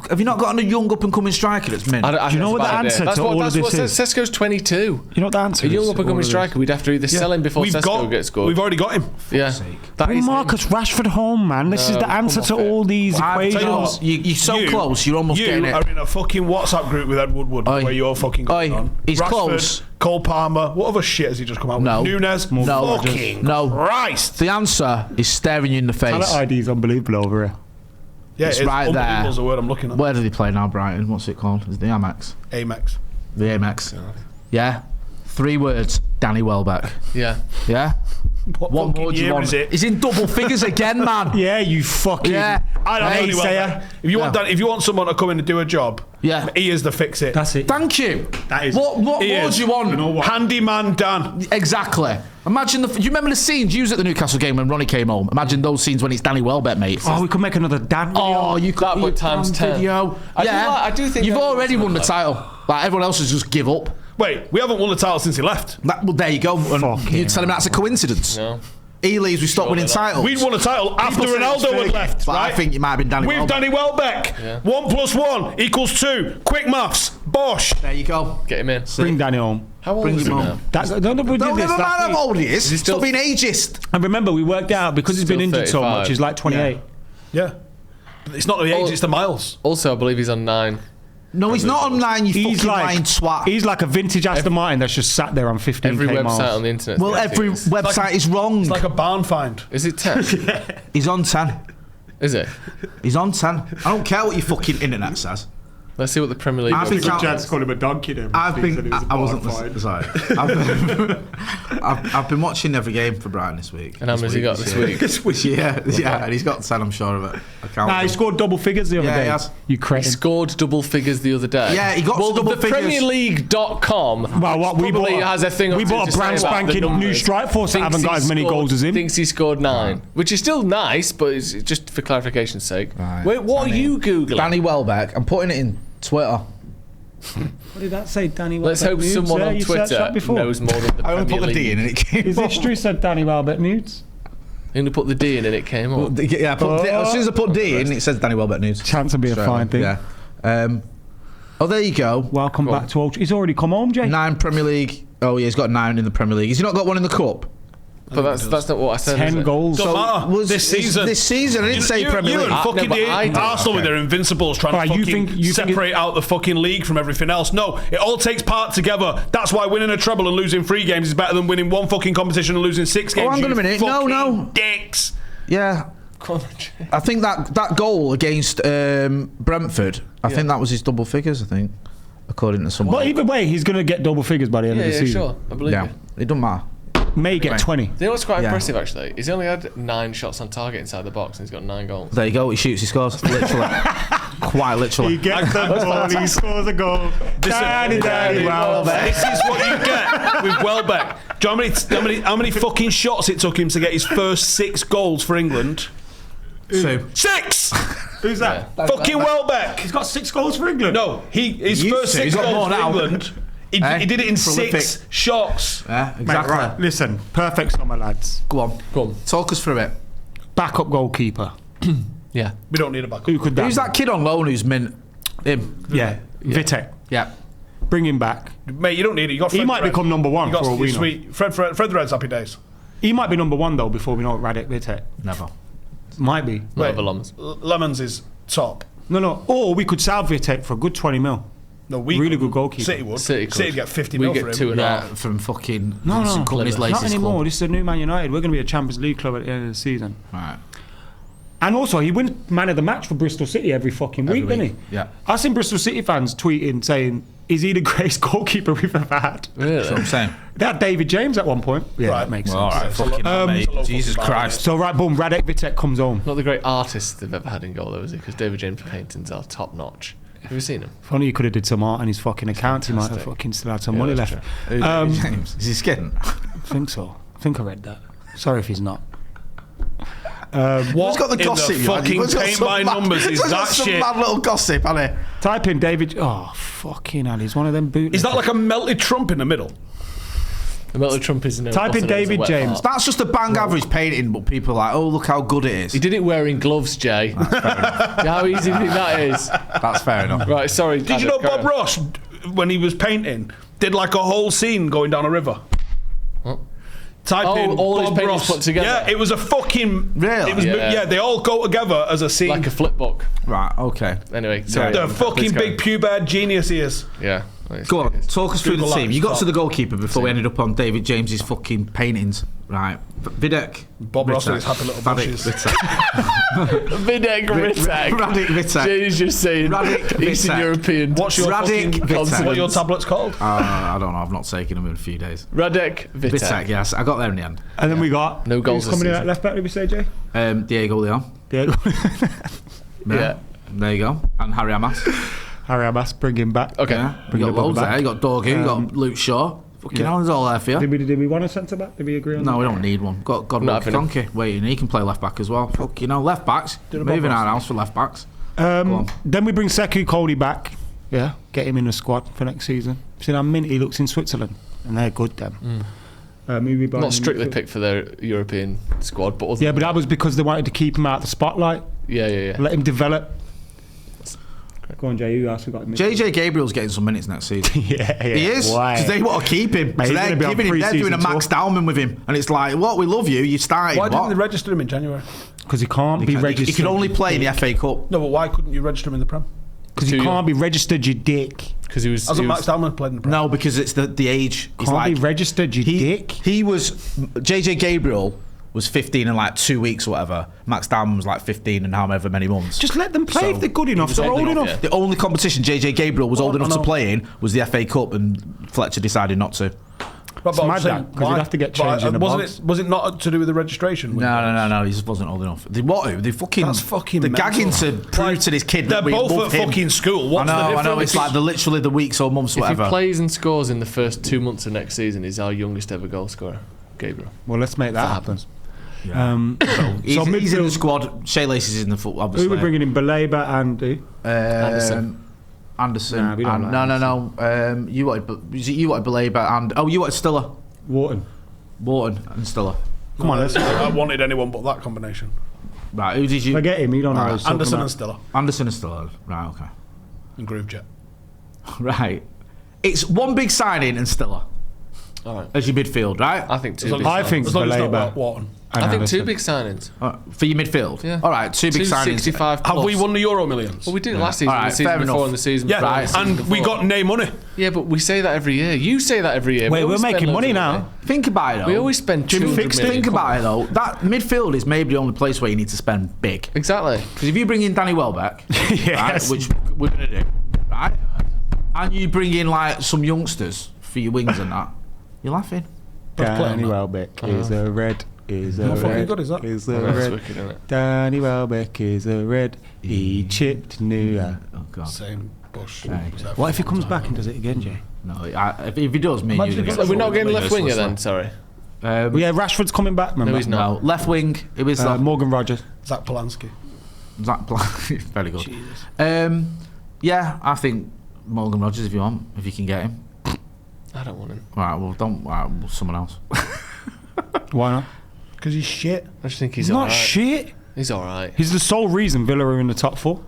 Have you not got a young up-and-coming striker that's mint? Do you know what the answer to all of this is? Sesko's 22. You know what the answer is? A young up-and-coming striker, we'd have to either sell him before Sesko gets scored. We've already got him. Yeah. Bring Marcus Rashford home, man. This is the answer to all these equations. You're so close, you're almost getting it. You are in a fucking WhatsApp group with Ed Woodward where you're fucking going on. He's Rashford, close. Cole Palmer. What other shit has he just come out with? Nunes. No. Fucking Christ. The answer is staring you in the face. Talent ID is unbelievable over here. Yeah, it's right there. Is the word I'm looking at. Where do they play now, Brighton? What's it called? Is it the Amex? Amex. The Amex. Yeah. 3 words. Danny Welbeck. Yeah. Yeah. What more do you want? He's in double figures again, man. Yeah, you fucking. Yeah. I don't know. Anyway, if you want someone to come in and do a job, he is the fix it. That's it. Thank you. That is. What more do you want? You know what? Handyman Dan. Exactly. Imagine do you remember the scenes used at the Newcastle game when Ronnie came home? Imagine those scenes when it's Danny Welbeck, mate. Oh, we could make another Dan video. Oh, you could. That times 10. Video. I do think you've already won the title. Like everyone else has just give up. Wait, we haven't won the title since he left. Well, there you go. You tell him that's a coincidence. No. He leaves, we stop winning titles. We'd won a title after Ronaldo had left, right? I think it might have been Danny Welbeck. With Danny Welbeck. Yeah. 1 + 1 = 2. Quick maths. Bosh. There you go. Get him in. Bring Danny home. How old is he now? Don't never mind how old he is. Stop being ageist. And remember, we worked out because he's been injured so much, he's like 28. Yeah. But it's not the age, it's the miles. Also, I believe he's on 9. No, he's not on 9, you fucking lying twat. He's like a vintage Aston Martin that's just sat there on 15k Every website miles. on the internet. Well, every website is wrong. It's like a barn find. Is it 10? He's on 10. Is it? He's on 10. I don't care what your fucking internet says. Let's see what the Premier League. I think Chad's called him a donkey. I wasn't sorry. I've been watching every game for Brighton this week. And how many has he got this week? Yeah, and he's got 10. I'm sure of it. He scored double figures the other day. He has. You crazy. He scored double figures the other day. Yeah, he got double figures. PremierLeague.com. Well, what we bought has a thing. We bought a brand spanking new strike force that haven't got as many goals as him. Thinks he scored 9, which is still nice, but it's just for clarification's sake. Right. Wait, what are you googling? Danny Welbeck. I'm putting it in Twitter. What did that say, Danny Welbeck? Let's hope someone on Twitter knows more than the I only Premier put the D in and it came His history said Danny Welbeck nudes. You only put the D in and it came up. Yeah, as soon as I put D in, it says Danny Welbeck news. Chance of being a fine thing. Yeah. There you go. Welcome back to Old. He's already come home, Jay. 9 Premier League. Oh yeah, he's got 9 in the Premier League. Has he not got one in the Cup? But that's not what I said. 10 goals. Don't matter. This season, I didn't say Premier League. Fucking Arsenal with their Invincibles trying to separate out the fucking league from everything else. No, it all takes part together. That's why winning a treble and losing 3 games is better than winning 1 fucking competition and losing 6 games. Oh, hang on a minute. No. Dicks. Yeah. I think that goal against Brentford, I think that was his double figures, I think, according to someone. But either way, he's going to get double figures by the end of the season. Sure. I believe you. It doesn't matter. May get 20. You know what's quite impressive, actually? He's only had 9 shots on target inside the box and he's got 9 goals. There you go. He shoots, he scores. Literally. Quite literally. He gets the ball, he scores a goal. Danny Welbeck. This is what you get with Welbeck. Do you know how many fucking shots it took him to get his first 6 goals for England? 2. 6! Who's that? Yeah. Fucking Welbeck. He's got 6 goals for England. No, his first 6 goals for England. He did it in Prolific. 6 shots. Yeah, exactly. Mate, right. Listen, perfect summer, lads. Go on. Talk us through it. Backup goalkeeper. Yeah. We don't need a backup. Who could that? Who's that kid on loan who's mint? Him. Yeah, Vitek. Yeah. Bring him back. Mate, you don't need it. You got. Fred He might the Red. become number one You got for all we know. sweet Fred the Red's happy days. He might be number one though before we know Radek Vitek. Never. Might be. Whatever Lemons. Lemons is top. No. Or we could sell Vitek for a good 20 mil. No, we Really couldn't. good goalkeeper. City would. City could. City get 50 We mil get for him. 2.5. Yeah, from fucking No. company's Not latest anymore. club. This is a new Man United. We're going to be a Champions League club at the end of the season. Right. And also, he wins man of the match for Bristol City every fucking week, doesn't he? Yeah. I've seen Bristol City fans tweeting saying, is he the greatest goalkeeper we've ever had? Really? That's what I'm saying. They had David James at one point. Yeah, Right. that makes Well, all sense. right, fucking hell, mate. it's a low Jesus fucking bar, Christ. So, right, boom, Radek Vitek comes home. Not the great artist they've ever had in goal, though, is he? Because David James' paintings are top notch. Have you seen him? If only he could have did some art in his fucking account, he might have fantastic. fucking still had some Yeah, money that's left. Who, David James? Is he skidding? I think so. I think I read that. Sorry if he's not. What Who's got the in gossip? the fucking paint by numbers is that some shit? mad little gossip, hasn't he? Type in David. Oh, fucking hell. He's one of them bootleggers. Is that like a melted Trump in the middle? The Melted Trump is no. Type in what's it, it's a David wet James. fart. That's just a bang average painting, but people are like, oh, look how good it is. He did it wearing gloves, Jay. How easy do you think that is? That's fair enough. Right, sorry. Did you know Bob Ross, when he was painting, did like a whole scene going down a river? What? Type Oh, in all his Bob paintings Ross. put together? Yeah, it was a fucking. Really? It was, Yeah. they all go together as a scene. Like a flip book. Right, okay. Anyway, sorry. the Please fucking go. big pubad genius he is. Yeah. Go on, talk us through the Google team. that, You got stop. to the goalkeeper before we ended up on David James's fucking paintings. Right. Videk. Bob Ross and his happy little bushes. Videk Ritek. Radek Vitek. Jay's just saying Radek Eastern Vitek. European. What's your Radek fucking Vitek. what are your tablets called? I don't know, I've not taken them in a few days. Radek Vitek. Vitek, yes. I got there in the end. And then we got. No goals Who's this coming in season. at left back, did we say, Jay? Diego Leon. Diego. Yeah. There you go. And Harry Amas. Harry Abbas, bring him back. Okay. Yeah. You Bring got the ball loads back. there. You got Dorgu, you got Luke Shaw. Fucking hell, there's all there for you. Did we want a centre back? Did we agree on that? No, we don't need one. Got Not Godwin having him. Kroenke waiting. He can play left back as well. Fuck, you know, left backs. Moving our house for left backs. on. Then we bring Sekou Coley back. Yeah, get him in the squad for next season. See how mint he looks in Switzerland, and they're good. Them. Not strictly picked for their European squad, but yeah, but that was because they wanted to keep him out of the spotlight. Yeah. Let him develop. Go on, Jay. Who else we got? In JJ Gabriel's getting some minutes next season. yeah, He is. Why? Because they want to keep him. Mate, So he's they're gonna be on giving him. They're doing a pre-season Max tour. Dowman with him, and it's like, what? We love you. You started. Why didn't what? they register him in January? Because he can't be registered. He can only play in the FA Cup. No, but why couldn't you register him in the Prem? Because he can't be registered, you dick. Because he was. Hasn't Max Dowman played in the Prem? No, because it's the age. He's Can't like be registered, you dick. He was JJ Gabriel was 15 in like 2 weeks or whatever. Max Dowman was like 15 in however many months. Just let them play if they're good enough. They're old enough. yeah. The only competition JJ Gabriel was old enough to play in was the FA Cup, and Fletcher decided not to. But mad I'm saying, that, 'cause he'd why? have to get But, changed in the wasn't box. it? Was it not to do with the registration? No. He just wasn't old enough. They fucking. That's fucking They're mental. gagging to prove Like, to this kid they're that we both love at him. fucking school. What's the I know. difference? It's like literally the weeks or months, If whatever. he plays and scores in the first 2 months of next season, he's our youngest ever goal scorer, Gabriel. Well, let's make that happen. He's, So he's in the midfield- squad. Shea Lace is in the foot, obviously. Who are we bringing in? Baleba and who? Anderson. Nah, we don't like No. You wanted Baleba and you wanted Stiller. Wharton. And Stiller. Come on, let's I wanted anyone but that combination. Right, who did you? forget him. You don't know. Right, what he's talking Anderson about. and Stiller Anderson and Stiller. Right, okay. and Groovejet. Right. It's one big signing and Stiller All right. as your midfield, right? I think two. I think As long as it's Baleba. not Wharton. and I think two Anderson. big signings. For your midfield. Yeah. All right, two big signings. 265 plus. Have we won the Euro Millions? Well, we did last season, All right, the season fair before, enough. and the season Yeah, before. Right. the season and we before. got Ney money. Yeah, but we say that every year. You say that every year. Wait, We we're always spend making loads money of now. Think about it, though. We always spend Jim 200 fixed it. million. Think Come about on. it, though. That midfield is maybe the only place where you need to spend big. Exactly. Because if you bring in Danny Welbeck, Yes. right, which we're going to do, right, and you bring in like some youngsters for your wings and that, you're laughing. Let's play on Danny that. Welbeck is a red. Is a How fucking red. good is that? Is a That's red. wicked, isn't it? Danny Welbeck is a red. He chipped new. Oh, God. Same Bush. Hey. What if he comes back and does it again, Jay? No, if he does, me and Imagine you if are he So gonna we're not get getting left winger useless, then, sorry. Well, yeah, Rashford's coming back. Remember? No, he's not. No, left wing. It was Morgan Rogers. Zach Polanski. Zach Black. Very good. Yeah, I think Morgan Rogers if you want, if you can get him. I don't want him. Right, well, don't. Right, well, someone else. Why not? Because he's shit. I just think He's he's not alright. shit. He's all right. He's the sole reason Villa are in the top 4.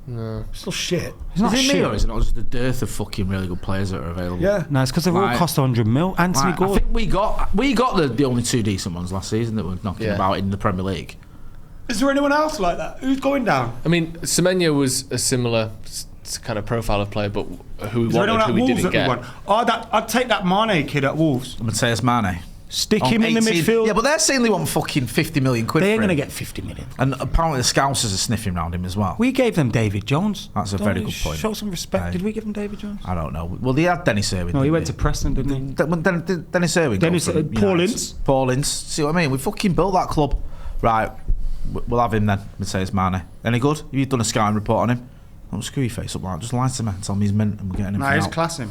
No. Still shit. He's not Is it shit. me or is it not just the dearth of fucking really good players that are available? Yeah. No, it's because they've all cost 100 mil. Anthony I Gordon. think we got the only 2 decent ones last season that were knocking about in the Premier League. Is there anyone else like that? Who's going down? I mean, Semenyo was a similar kind of profile of player, but who we wanted, who we didn't get. I'd take that Mane kid at Wolves. I'm going to say it's Mane. Stick him in the midfield. Yeah, but they're saying they want fucking 50 million quid. They ain't for him. going to get 50 million. And apparently the Scousers are sniffing around him as well. We gave them David Jones. That's a very good point. Show some respect. Did we give them David Jones? I don't know. Well, they had Dennis Irwin. No, he went to Preston, didn't he? Dennis Irwin. Paul Ince. Paul Ince. See what I mean? We fucking built that club. Right. We'll have him then. We'll say it's Mane. Any good? You've done a scouting report on him. Don't screw your face up like that. Just lie to me. Tell me he's mint and we're getting him. Nah, he's classing.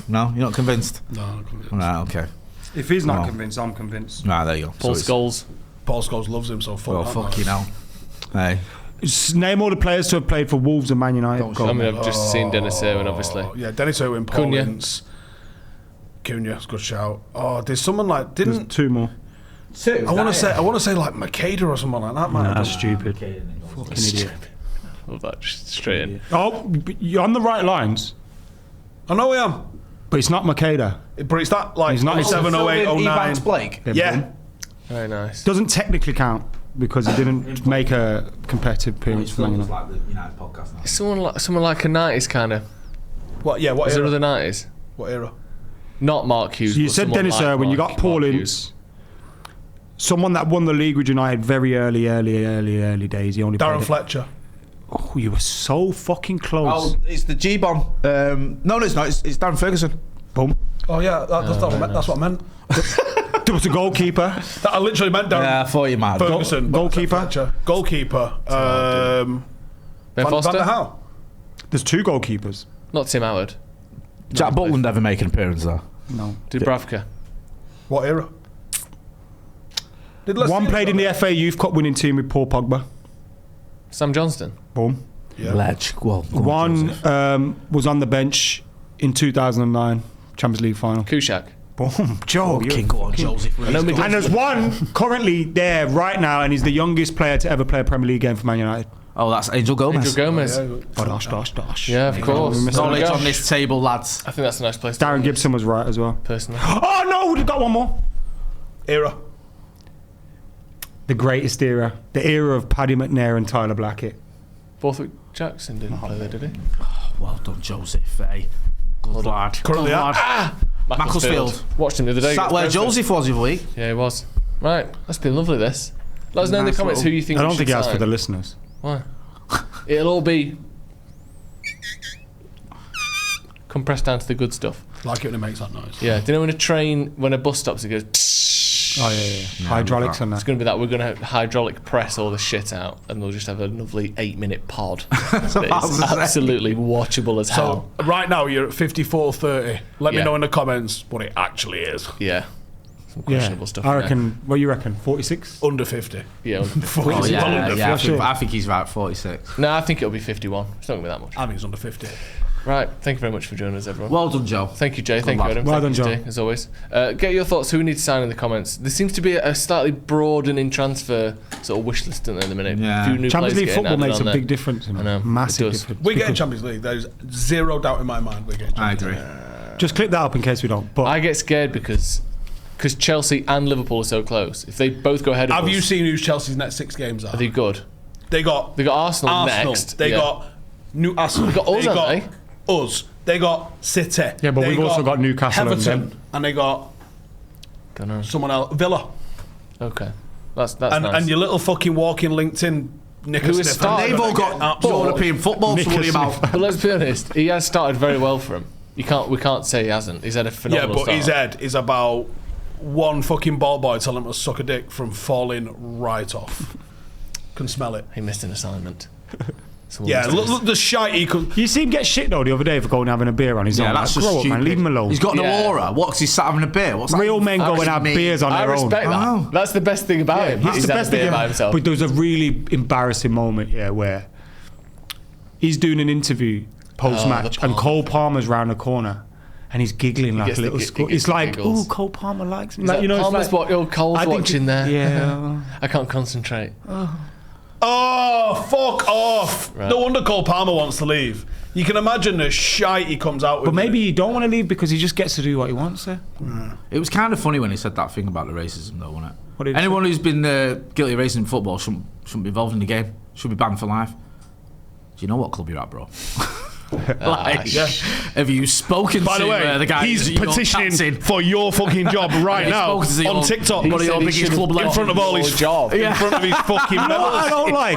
No? You're not convinced? No, I'm not convinced. Right, okay. If he's not convinced, I'm convinced. Right, there you go. Paul Scholes. Paul Scholes loves him, so fuck. Well, fucking hell. Hey. Just name all the players to have played for Wolves and Man United. I mean, I've just seen Dennis Irwin, obviously. Yeah, Dennis Irwin, Paul Ince. Cunha, good shout. Oh, there's someone like There's 2 more. 2? I want to say like Makeda or someone like that, man. Nah, that's stupid. Fucking idiot. Love that, just straight in. Oh, you're on the right lines, I know I am. but it's not Makeda. But it's that like He's not- 07, 08, 09. Evans Blake. Yeah. Very nice. Doesn't technically count because he didn't make a competitive appearance for Man United. like the United podcast now. Someone like a 90s kind of. What? Yeah. What Is there era? other 90s? What era? Not Mark Hughes. So you but said someone Dennis like Irwin, you got Paul Mark Ince. Hughes. Someone that won the league with United very early days. He only Darren played it. Fletcher. Oh, you were so fucking close. Oh, it's the G-Bomb. No, it's not. It's Darren Ferguson. Boom. Oh yeah, that's what I meant. There was a goalkeeper. I literally meant Darren Yeah, I thought you might. Ferguson. but I said Goalkeeper. Fletcher. Goalkeeper. Ben Van Foster? der How? There's 2 goalkeepers. Not Tim Howard. Jack Butland ever make an appearance though? No. Dubravka. What era? Did One played in the FA. FA Youth Cup winning team with Paul Pogba. Sam Johnston. Boom. Yeah. Ledge. Well, go on, One Joseph. was on the bench in 2009 Champions League final. Kushak. Boom. Joe. Fucking go on, Joseph. And there's one currently there right now, and he's the youngest player to ever play a Premier League game for Man United. Oh, that's Angel Gomez. Angel Gomez. Dosh. Yeah, of course. Knowledge Gosh. on this table, lads. I think that's a nice place to Darren end, Gibson was right as well. personally. Oh no, we've got one more. Era. The greatest era. The era of Paddy McNair and Tyler Blackett. Borthwick Jackson didn't play there, did he? Well done, Joseph. Hey. Good lad. Currently Good at- lad. Macclesfield. Watched him the other day. Sat where against Brentford. Joseph was the other week. Yeah, he was. Right, that's been lovely, this. Let us know in the Nice comments who little- you think I we don't think he should has for sign. the listeners. Why? It'll all be compressed down to the good stuff. Like it when it makes that noise. Yeah. Do you know when a bus stops, it goes. Oh yeah. Hydraulics and It's that. going to be that. We're going to hydraulic press all the shit out, and we'll just have a lovely 8-minute pod. It's absolutely watchable as hell. So right now you're at 54-30. Let me Yeah. know in the comments what it actually is. Yeah. Some questionable stuff. I in there. reckon. What do you reckon? 46. Under 50. Yeah. Oh, Well yeah, under yeah. 50. I think he's right. 46. No, I think it'll be 51. It's not going to be that much. I think it's under 50. Right. Thank you very much for joining us, everyone. Well done, Joe. Thank you, Jay. Thank you, lad. Adam. Well Thank done, you, Joe. Jay, as always. Get your thoughts. Who we need to sign in the comments. There seems to be a slightly broadening transfer sort of wish list in there in the minute. Yeah. A few new Champions players League getting football added makes on a there. big difference. I know, it Massive does. difference. We're getting Because- Champions League. There's zero doubt in my mind we're getting I Champions agree. League. Just click that up in case we don't. But I get scared because Chelsea and Liverpool are so close. If they both go ahead of Have us, you seen who Chelsea's next 6 games are? are they good? They got Arsenal next. They Yeah. got Newcastle. They got us, haven't us. They got City. Yeah, but They we've also got Newcastle and Everton, them. and they got Don't know. someone else. Villa. Okay. That's And, nice. and your little fucking walking LinkedIn Nick Who is Smith. starting? They've all got European football to worry about. But let's be honest, he has started very well for him. We can't say he hasn't. He's had a Yeah, phenomenal but start. his head is about one fucking ball boy telling him to suck a dick from falling right off. Can smell it. He missed an assignment. Someone Yeah, missed look the shite he could. you see him get shit though the other day for going and having a beer on his own. Yeah, that's Like, just grow up, stupid. man. Leave him alone. He's got no Yeah. aura. What's he sat having a beer? What's that? Real men go and have me. beers on I their own. respect that. Oh. That's the best thing about him. That's He's the had best a beer thing. by himself. But there was a really embarrassing moment, where he's doing an interview post-match the and Cole Palmer's round the corner and he's giggling like a little school. It's like, oh, Cole Palmer likes me. Like, you know, Palmer's it's like, what Cole's watching there. Yeah. I can't concentrate. Oh, fuck off. Right. No wonder Cole Palmer wants to leave. You can imagine the shite he comes out with. But maybe he don't want to leave because he just gets to do what he wants there. It was kind of funny when he said that thing about the racism, though, wasn't it? Anyone who's been guilty of racism in football shouldn't be involved in the game. Should be banned for life. Do you know what club you're at, bro? Have you spoken By to the way, the guy he's petitioning for your fucking job right now on TikTok one of your biggest club in front of all his job, in front of his fucking members. I don't like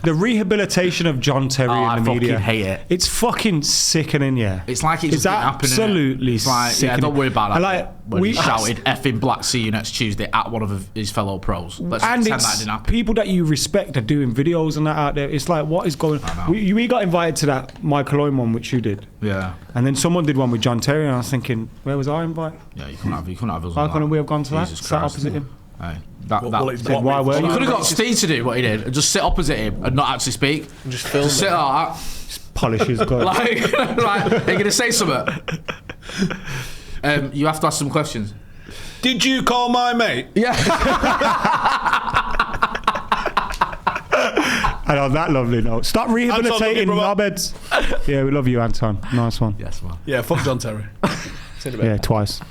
the rehabilitation of John Terry in the media. I fucking hate it. It's fucking sickening, It's like it's absolutely sickening. Don't worry about that. When he shouted effing black, see you next Tuesday at one of his fellow pros. Let's pretend that didn't happen. People that you respect are doing videos and that out there. It's like, what is going on? We got invited to that Michael Owen one, which you did. Yeah. And then someone did one with John Terry, and I was thinking, where was our invite? Yeah, you couldn't have us. Why couldn't we have gone to that? Sat opposite him. Hey, why were you? You could have got Steve to do what he did and just sit opposite him and not actually speak. And just film. Sit like that. Just polish his gun. Are you going to say something? You have to ask some questions. Did you call my mate? Yeah. And on that lovely note, stop rehabilitating knobheads. Yeah, we love you, Anton. Nice one. Yes, man. Yeah, fuck John Terry. Yeah, twice.